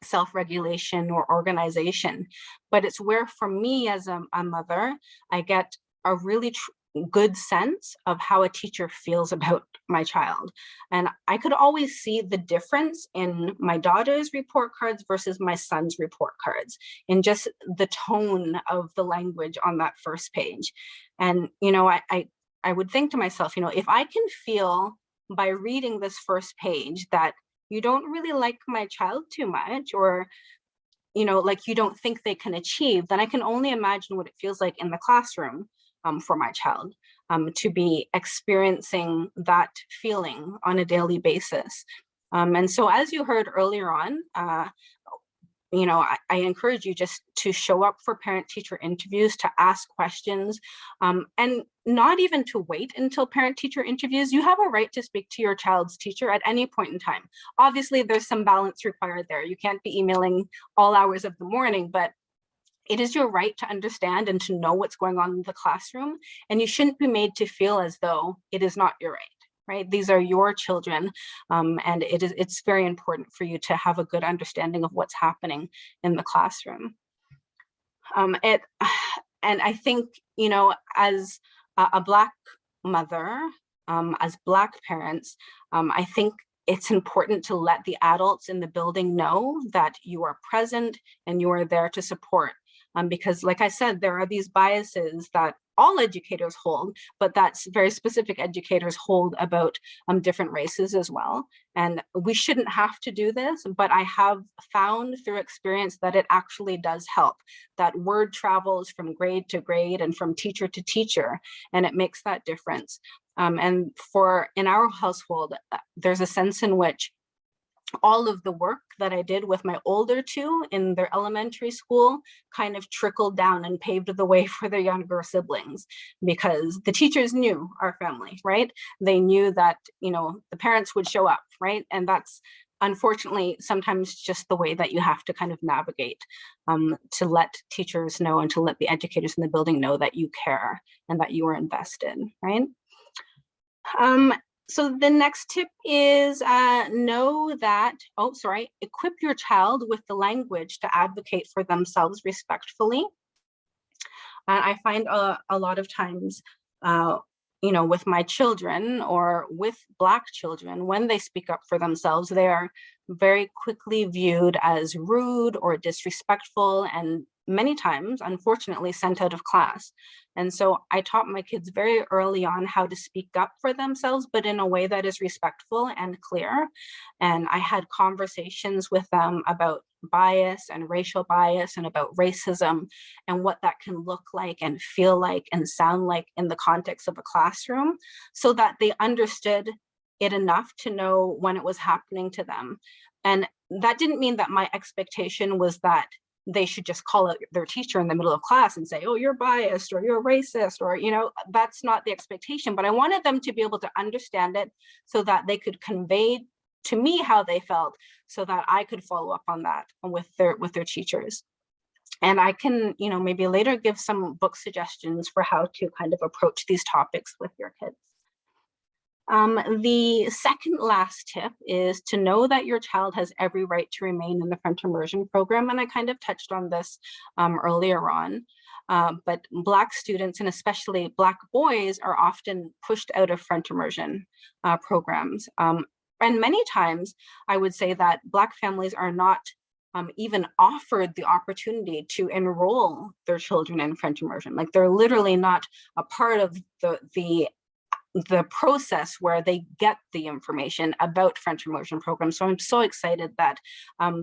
self-regulation or organization, but it's where for me as a mother, I get a really good sense of how a teacher feels about my child. And I could always see the difference in my daughter's report cards versus my son's report cards, in just the tone of the language on that first page. And, you know, I would think to myself, you know, if I can feel by reading this first page that you don't really like my child too much, or, you know, like you don't think they can achieve, then I can only imagine what it feels like in the classroom for my child, to be experiencing that feeling on a daily basis. And so as you heard earlier on, you know, I encourage you just to show up for parent-teacher interviews, to ask questions, and not even to wait until parent-teacher interviews. You have a right to speak to your child's teacher at any point in time. Obviously, there's some balance required there. You can't be emailing all hours of the morning, but it is your right to understand and to know what's going on in the classroom, and you shouldn't be made to feel as though it is not your right. Right? These are your children, and it's very important for you to have a good understanding of what's happening in the classroom. And I think, you know, as a Black mother, as Black parents, I think it's important to let the adults in the building know that you are present and you are there to support. Because like I said, there are these biases that all educators hold, but that's very specific educators hold about different races as well. And we shouldn't have to do this, but I have found through experience that it actually does help. That word travels from grade to grade and from teacher to teacher, and it makes that difference. And in our household, there's a sense in which all of the work that I did with my older two in their elementary school kind of trickled down and paved the way for their younger siblings, because the teachers knew our family, right? They knew that, you know, the parents would show up, right? And that's unfortunately sometimes just the way that you have to kind of navigate, to let teachers know and to let the educators in the building know that you care and that you are invested, right? So the next tip is equip your child with the language to advocate for themselves respectfully. I find a lot of times, you know, with my children or with Black children, when they speak up for themselves, they are very quickly viewed as rude or disrespectful, and many times, unfortunately, sent out of class. And so I taught my kids very early on how to speak up for themselves, but in a way that is respectful and clear. And I had conversations with them about bias and racial bias and about racism and what that can look like and feel like and sound like in the context of a classroom, so that they understood it enough to know when it was happening to them. And that didn't mean that my expectation was that they should just call out their teacher in the middle of class and say, oh, you're biased or you're racist, or, you know, that's not the expectation. But I wanted them to be able to understand it so that they could convey to me how they felt, so that I could follow up on that with their teachers. And I can, you know, maybe later give some book suggestions for how to kind of approach these topics with your kids. The second last tip is to know that your child has every right to remain in the French immersion program. And I kind of touched on this earlier on, but Black students and especially Black boys are often pushed out of French immersion programs. And many times I would say that Black families are not even offered the opportunity to enroll their children in French immersion. Like, they're literally not a part of the process where they get the information about French immersion programs. So I'm so excited that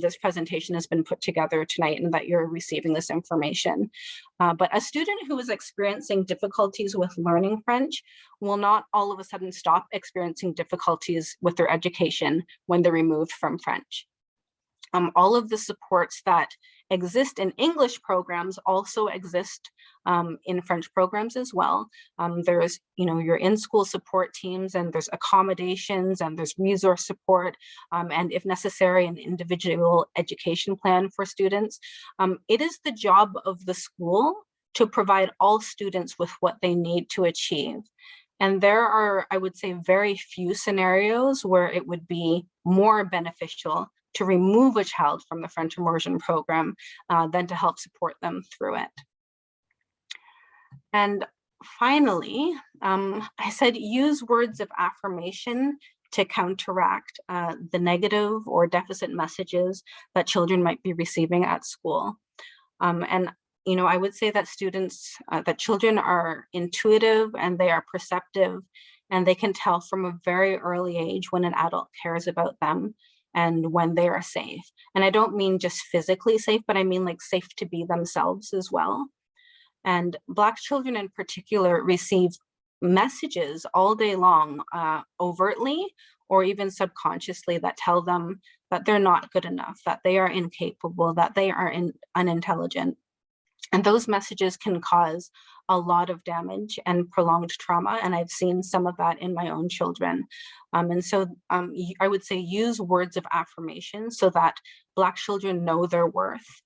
this presentation has been put together tonight and that you're receiving this information. But a student who is experiencing difficulties with learning French will not all of a sudden stop experiencing difficulties with their education when they're removed from French. All of the supports that exist in English programs also exist in French programs as well. There's, you know, your in-school support teams, and there's accommodations, and there's resource support, and if necessary, an individual education plan for students. It is the job of the school to provide all students with what they need to achieve. And there are, I would say, very few scenarios where it would be more beneficial to remove a child from the French immersion program than to help support them through it. And finally, I said use words of affirmation to counteract the negative or deficit messages that children might be receiving at school. And I would say that that children are intuitive and they are perceptive, and they can tell from a very early age when an adult cares about them and when they are safe. And I don't mean just physically safe, but I mean like safe to be themselves as well. And Black children in particular receive messages all day long, overtly or even subconsciously, that tell them that they're not good enough, that they are incapable, that they are unintelligent. And those messages can cause a lot of damage and prolonged trauma. And I've seen some of that in my own children. And so I would say use words of affirmation so that Black children know their worth.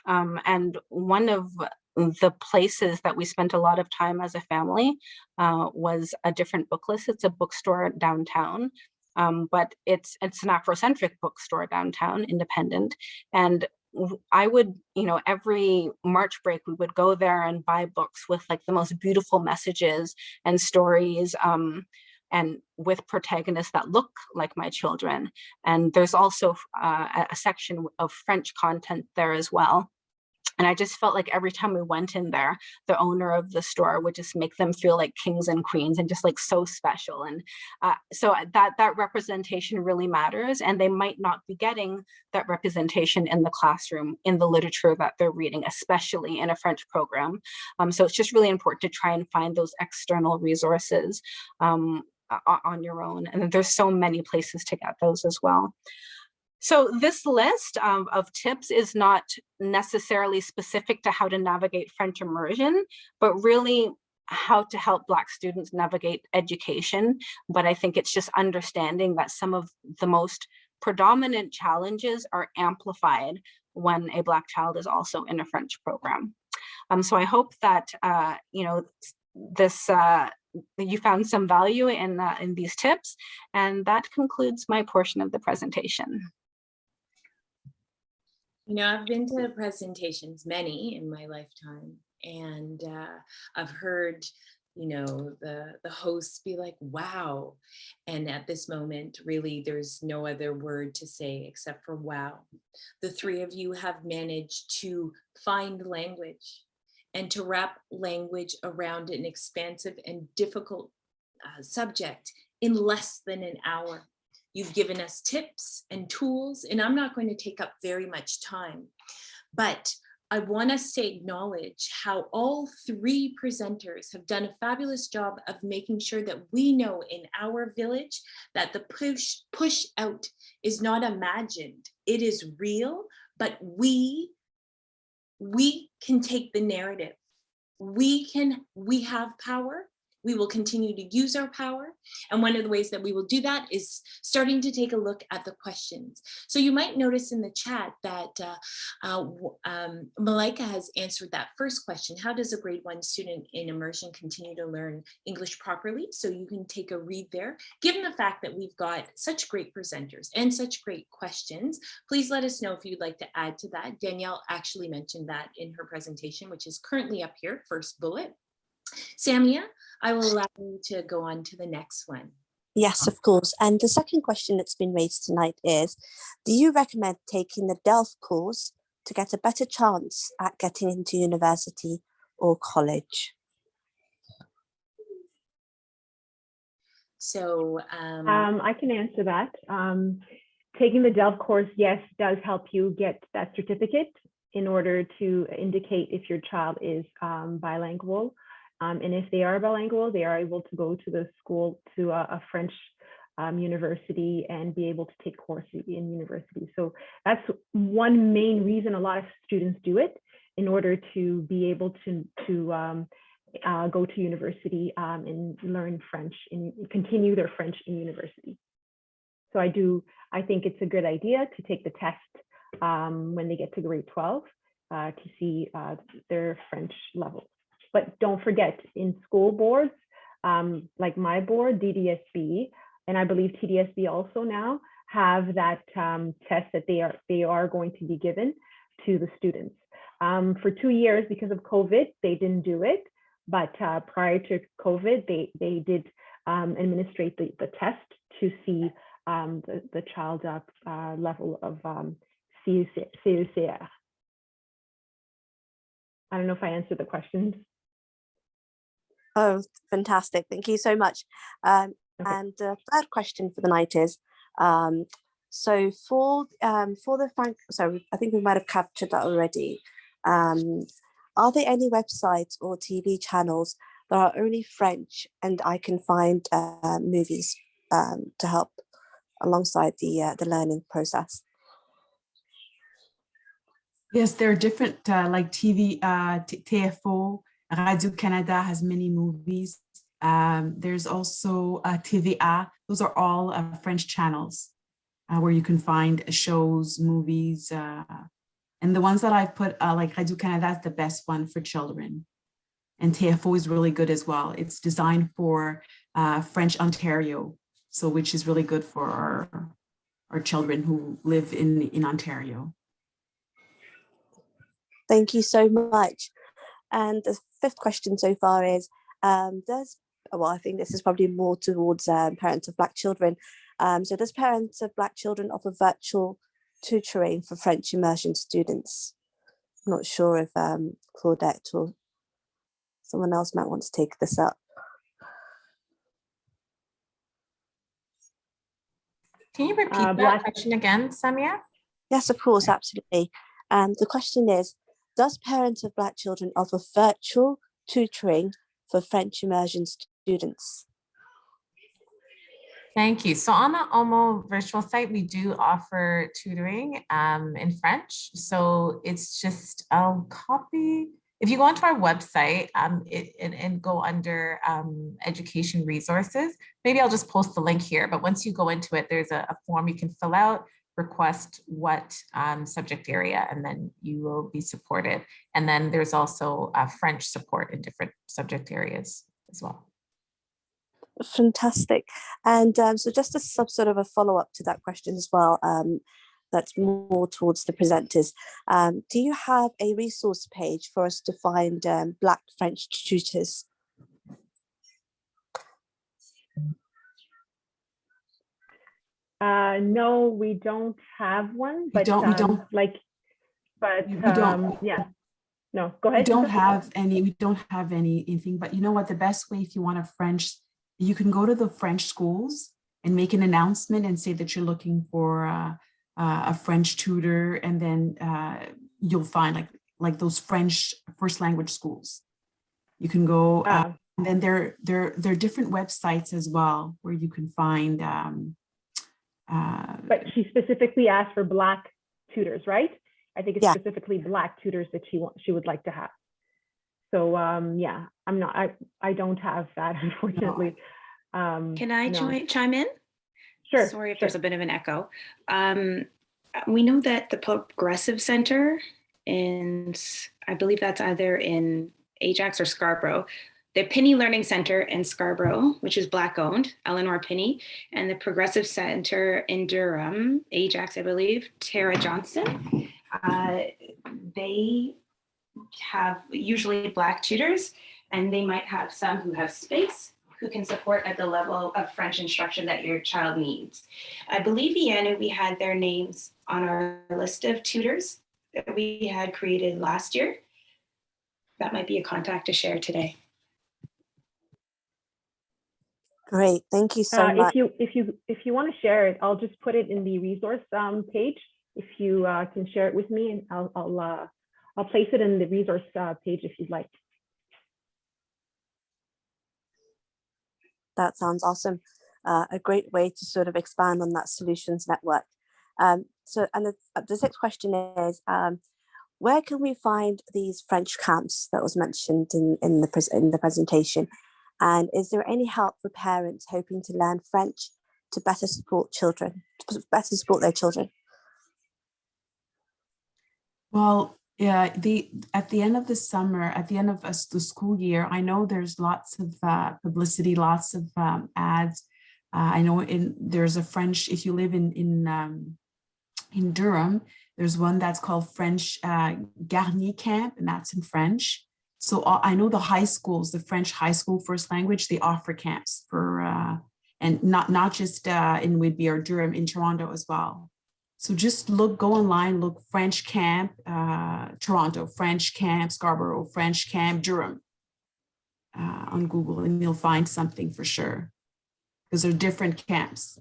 And one of the places that we spent a lot of time as a family was a different book list. It's a bookstore downtown, but it's an Afrocentric bookstore downtown, independent. And I would, every March break, we would go there and buy books with like the most beautiful messages and stories, and with protagonists that look like my children. And there's also a section of French content there as well. And I just felt like every time we went in there, the owner of the store would just make them feel like kings and queens and just like so special. And so that representation really matters. And they might not be getting that representation in the classroom, in the literature that they're reading, especially in a French program. So it's just really important to try and find those external resources on your own. And there's so many places to get those as well. So this list of tips is not necessarily specific to how to navigate French immersion, but really how to help Black students navigate education. But I think it's just understanding that some of the most predominant challenges are amplified when a Black child is also in a French program. So I hope that you found some value in these tips, and that concludes my portion of the presentation. I've been to presentations, many in my lifetime, and I've heard, the hosts be like, wow. And at this moment, really, there's no other word to say except for wow. The three of you have managed to find language and to wrap language around an expansive and difficult subject in less than an hour. You've given us tips and tools, and I'm not going to take up very much time, but I want us to acknowledge how all three presenters have done a fabulous job of making sure that we know in our village that the push out is not imagined. It is real, but we can take the narrative. We have power. We will continue to use our power. And one of the ways that we will do that is starting to take a look at the questions. So you might notice in the chat that Malika has answered that first question. How does a grade 1 student in immersion continue to learn English properly? So you can take a read there. Given the fact that we've got such great presenters and such great questions, please let us know if you'd like to add to that. Danielle actually mentioned that in her presentation, which is currently up here, first bullet. Samia, I will allow you to go on to the next one. Yes, of course. And the second question that's been raised tonight is, do you recommend taking the DELF course to get a better chance at getting into university or college? So I can answer that. Taking the DELF course, yes, does help you get that certificate in order to indicate if your child is bilingual. And if they are bilingual, they are able to go to the school, to a French university, and be able to take courses in university. So that's one main reason a lot of students do it, in order to be able to go to university and learn French and continue their French in university. So I think it's a good idea to take the test when they get to grade 12 to see their French level. But don't forget, in school boards, like my board, DDSB, and I believe TDSB also now, have that test that they are going to be given to the students. For 2 years, because of COVID, they didn't do it. But prior to COVID, they did administrate the test to see the child's level of CUCR. I don't know if I answered the questions. Oh, fantastic. Thank you so much. Okay. And the third question for the night is, so for the so I think we might have captured that already. Are there any websites or TV channels that are only French and I can find movies to help alongside the learning process? Yes, there are different like TV, TFO, Radio Canada has many movies. There's also TVA. Those are all French channels where you can find shows, movies, and the ones that I've put, like Radio Canada is the best one for children. And TFO is really good as well. It's designed for French Ontario, so which is really good for our children who live in Ontario. Thank you so much. And the fifth question so far is, well, I think this is probably more towards parents of Black children. So does parents of Black children offer virtual tutoring for French immersion students? I'm not sure if Claudette or someone else might want to take this up. Can you repeat that question again, Samia? Yes, of course, absolutely. The question is, does parents of Black children offer virtual tutoring for French immersion students? Thank you. So on the OMO virtual site, we do offer tutoring in French. So it's just, I'll copy. If you go onto our website and go under education resources, maybe I'll just post the link here. But once you go into it, there's a form you can fill out, request what subject area, and then you will be supported. And then there's also French support in different subject areas as well. Fantastic. And so just a sort of a follow-up to that question as well, that's more towards the presenters. Do you have a resource page for us to find Black French tutors? No, we don't have one, but we don't yeah. No, go ahead. We don't have anything, but you know what, the best way, if you want a French, you can go to the French schools and make an announcement and say that you're looking for a French tutor, and then you'll find like those French first language schools. You can go, and then there are different websites as well where you can find. But she specifically asked for Black tutors, right? I think it's specifically Black tutors that she would like to have. So yeah, I don't have that, unfortunately. Can I chime in? Sure. Sorry if there's a bit of an echo. We know that the Progressive Center, and I believe that's either in Ajax or Scarborough, the Pinney Learning Center in Scarborough, which is Black owned, Eleanor Pinney, and the Progressive Center in Durham, Ajax, I believe, Tara Johnson. They have usually Black tutors, and they might have some who have space, who can support at the level of French instruction that your child needs. I believe, Ianu, we had their names on our list of tutors that we had created last year. That might be a contact to share today. Great, thank you so much. If you want to share it, I'll just put it in the resource page. If you can share it with me, and I'll place it in the resource page if you'd like. That sounds awesome. A great way to sort of expand on that solutions network. So, and the sixth question is, where can we find these French camps that was mentioned in the presentation? And is there any help for parents hoping to learn French to better support their children? Well, yeah, at the end of the summer, at the end of the school year, I know there's lots of publicity, lots of ads I know there's a French, if you live in Durham, there's one that's called French Garnier Camp, and that's in French. So I know the high schools, the French high school first language, they offer camps for, and not just in Whitby or Durham, in Toronto as well. So just go online, look French camp, Toronto, French camp, Scarborough, French camp, Durham on Google, and you'll find something for sure, because they're different camps.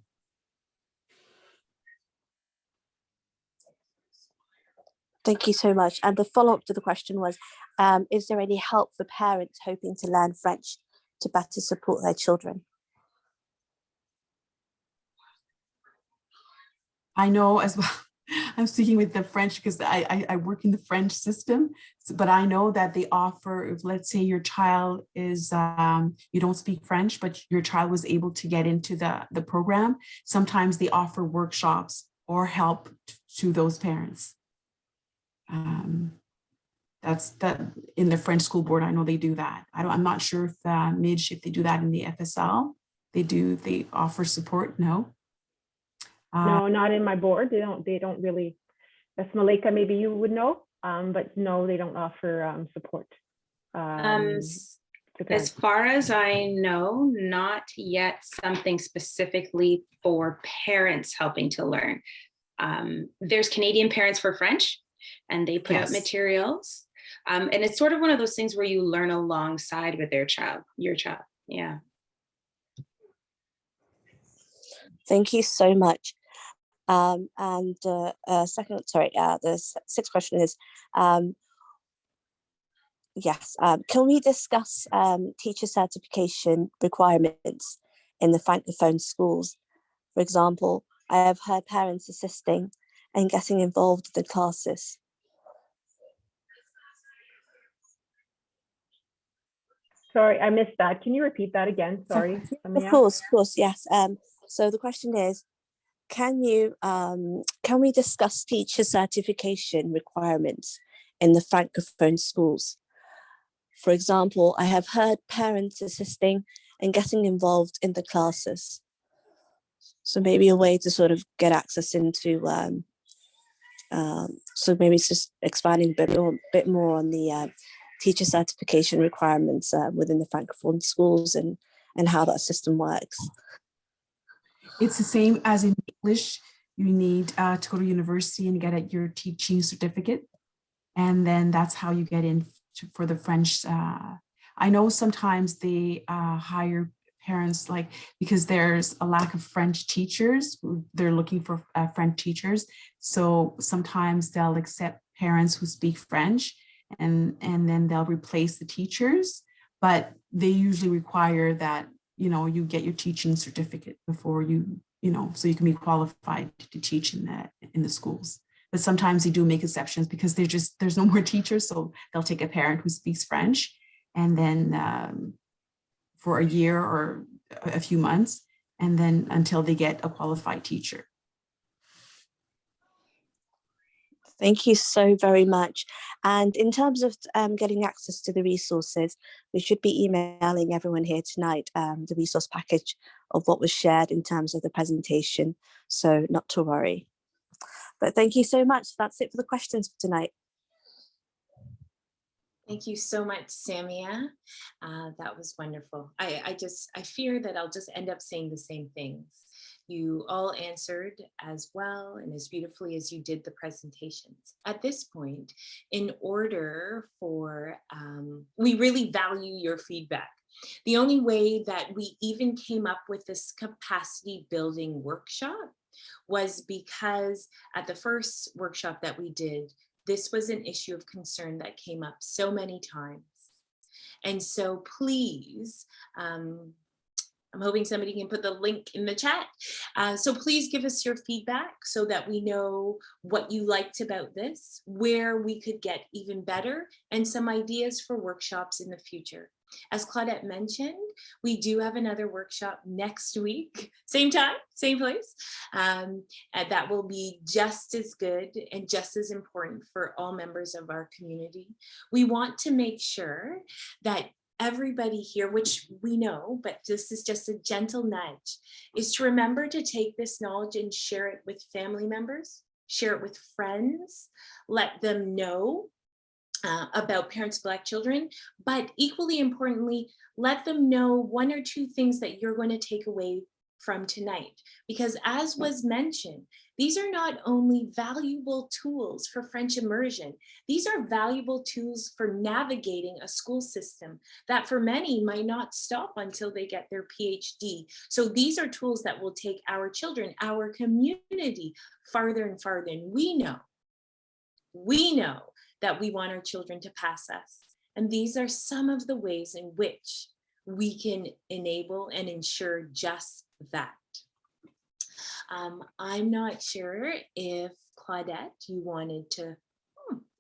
Thank you so much. And the follow-up to the question was, is there any help for parents hoping to learn French to better support their children? I know as well, I'm speaking with the French because I work in the French system, but I know that they offer, if let's say your child is, you don't speak French, but your child was able to get into the program, sometimes they offer workshops or help to those parents. That's that in the French school board. I know they do that. I'm not sure if Midge, if they do that in the FSL, they offer support. No. No, not in my board. They don't really. That's Malika. Maybe you would know, but no, they don't offer support. As far as I know, not yet something specifically for parents helping to learn. There's Canadian Parents for French, and they put out materials. And it's sort of one of those things where you learn alongside with your child. Yeah. Thank you so much. The sixth question is, can we discuss teacher certification requirements in the Francophone schools? For example, I have heard parents assisting and getting involved in the classes. Sorry, I missed that. Can you repeat that again? Sorry. Of course, yes. So the question is, can we discuss teacher certification requirements in the Francophone schools? For example, I have heard parents assisting and getting involved in the classes. So maybe a way to sort of get access into, so maybe it's just expanding a bit more on the teacher certification requirements within the Francophone schools and how that system works. It's the same as in English. You need to go to university and get your teaching certificate. And then that's how you get in for the French. I know sometimes they hire parents, like, because there's a lack of French teachers. They're looking for French teachers. So sometimes they'll accept parents who speak French, and then they'll replace the teachers. But they usually require that, you get your teaching certificate before so you can be qualified to teach in the schools. But sometimes they do make exceptions because there's no more teachers. So they'll take a parent who speaks French, and then for a year or a few months, and then until they get a qualified teacher. Thank you so very much. And in terms of getting access to the resources, we should be emailing everyone here tonight the resource package of what was shared in terms of the presentation. So not to worry. But thank you so much. That's it for the questions for tonight. Thank you so much, Samia. That was wonderful. I fear that I'll just end up saying the same things. You all answered as well and as beautifully as you did the presentations. At this point, in order for, we really value your feedback. The only way that we even came up with this capacity building workshop was because at the first workshop that we did, this was an issue of concern that came up so many times. And so please, I'm hoping somebody can put the link in the chat. So please give us your feedback so that we know what you liked about this, where we could get even better, and some ideas for workshops in the future. As Claudette mentioned, we do have another workshop next week, same time, same place. And that will be just as good and just as important for all members of our community. We want to make sure that everybody here, which we know, but this is just a gentle nudge, is to remember to take this knowledge and share it with family members, share it with friends, let them know about parents of Black children, but equally importantly, let them know one or two things that you're going to take away from tonight. Because as was mentioned, these are not only valuable tools for French immersion, these are valuable tools for navigating a school system that for many might not stop until they get their PhD. So these are tools that will take our children, our community farther and farther. And we know that we want our children to pass us. And these are some of the ways in which we can enable and ensure just that. I'm not sure if Claudette, you wanted to,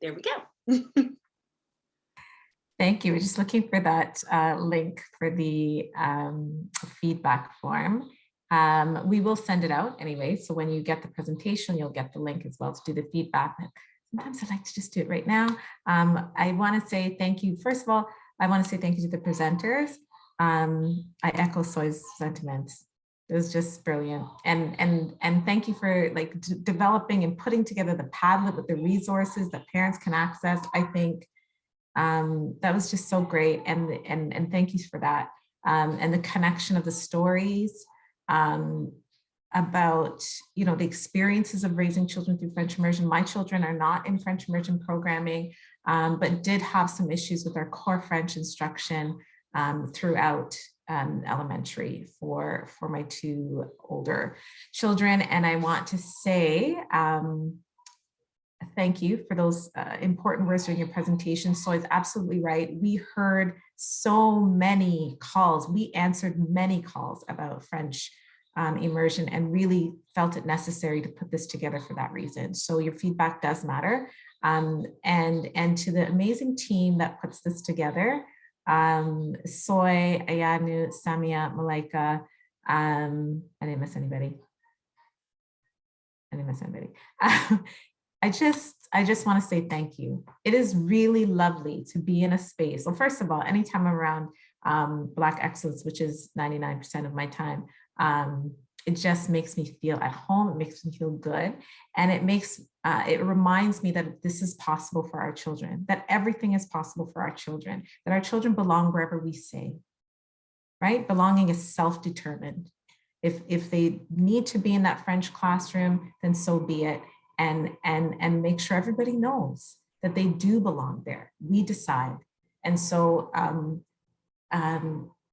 there we go. Thank you. We're just looking for that link for the feedback form. We will send it out anyway. So when you get the presentation, you'll get the link as well to do the feedback. Sometimes I like to just do it right now. I want to say thank you. First of all, I want to say thank you to the presenters. I echo Soy's sentiments. It was just brilliant. And thank you for like developing and putting together the Padlet with the resources that parents can access. I think that was just so great. And thank you for that. And the connection of the stories about, you know, the experiences of raising children through French immersion. My children are not in French immersion programming, but did have some issues with our core French instruction throughout elementary for my two older children. And I want to say thank you for those important words during your presentation. So it's absolutely right. We heard so many calls. We answered many calls about French immersion and really felt it necessary to put this together for that reason. So your feedback does matter. And to the amazing team that puts this together, Soy, Ayanu, Samia, Malaika, I didn't miss anybody. I just want to say thank you. It is really lovely to be in a space. Well, first of all, anytime I'm around Black excellence, which is 99% of my time, it just makes me feel at home. It makes me feel good. And it reminds me that this is possible for our children, that everything is possible for our children, that our children belong wherever we say, right? Belonging is self-determined. If they need to be in that French classroom, then so be it. And make sure everybody knows that they do belong there. We decide. And so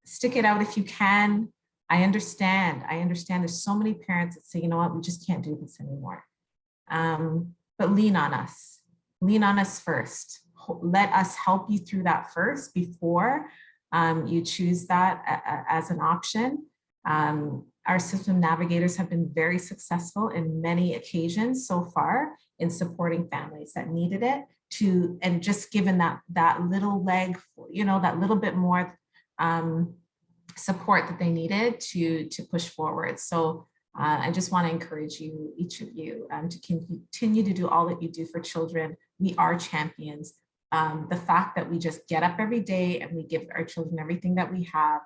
stick it out if you can. I understand there's so many parents that say, you know what, we just can't do this anymore. But lean on us first. Let us help you through that first before you choose that as an option. Our system navigators have been very successful in many occasions so far in supporting families that needed it and just given that little leg, you know, that little bit more support that they needed to push forward. So I just want to encourage you, each of you, to continue to do all that you do for children. We are champions. The fact that we just get up every day and we give our children everything that we have,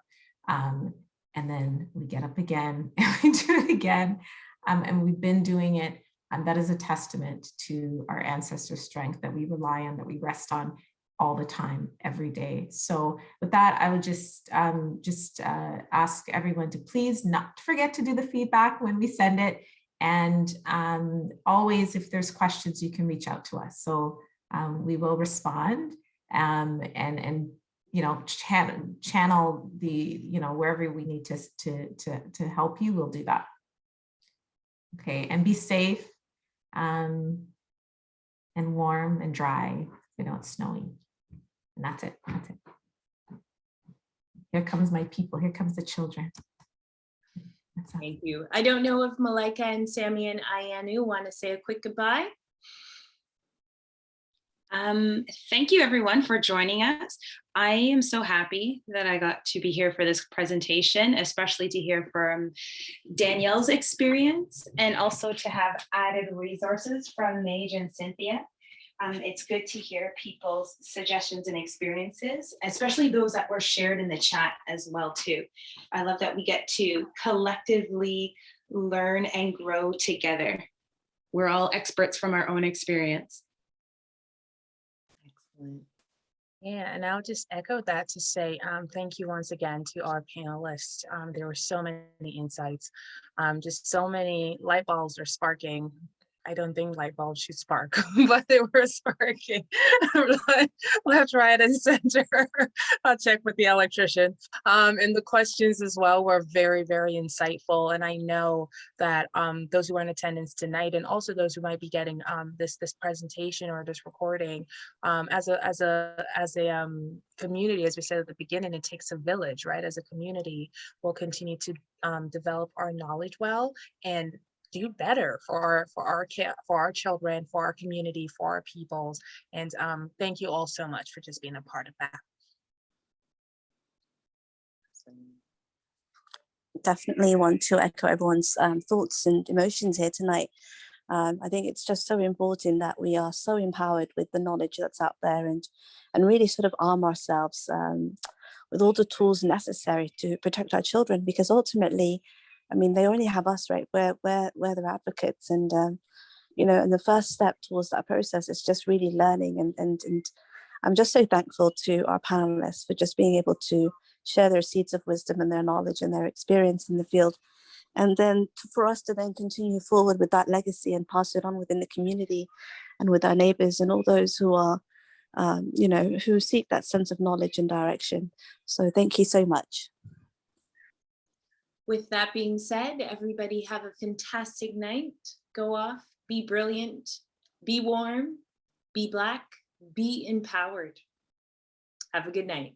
and then we get up again and we do it again, and we've been doing it. That is a testament to our ancestors' strength that we rely on, that we rest on all the time, every day. So with that, I would just ask everyone to please not forget to do the feedback when we send it. And always, if there's questions, you can reach out to us. So we will respond and you know, channel the, you know, wherever we need to help you, we'll do that. Okay, and be safe and warm and dry. You know, it's snowing. And that's it. Here comes my people. Here comes the children. Thank you. I don't know if Malaika and Sammy and Ayanu want to say a quick goodbye. Thank you everyone for joining us. I am so happy that I got to be here for this presentation, especially to hear from Danielle's experience and also to have added resources from Mage and Cynthia. It's good to hear people's suggestions and experiences, especially those that were shared in the chat as well too. I love that we get to collectively learn and grow together. We're all experts from our own experience. Excellent. Yeah, and I'll just echo that to say thank you once again to our panelists. There were so many insights, just so many light bulbs are sparking. I don't think light bulbs should spark, but they were sparking left, right, and center. I'll check with the electrician. And the questions as well were very, very insightful. And I know that those who are in attendance tonight, and also those who might be getting this presentation or this recording, as a community, as we said at the beginning, it takes a village, right? As a community, we'll continue to develop our knowledge well and do better for our children, for our community, for our peoples. And thank you all so much for just being a part of that. Definitely want to echo everyone's thoughts and emotions here tonight. I think it's just so important that we are so empowered with the knowledge that's out there, and really sort of arm ourselves with all the tools necessary to protect our children, because ultimately, I mean, they only have us, right? We're their advocates, and you know, and the first step towards that process is just really learning. And I'm just so thankful to our panelists for just being able to share their seeds of wisdom and their knowledge and their experience in the field, and then for us to then continue forward with that legacy and pass it on within the community and with our neighbors and all those who are, you know, who seek that sense of knowledge and direction. So thank you so much. With that being said, everybody have a fantastic night. Go off, be brilliant, be warm, be Black, be empowered. Have a good night.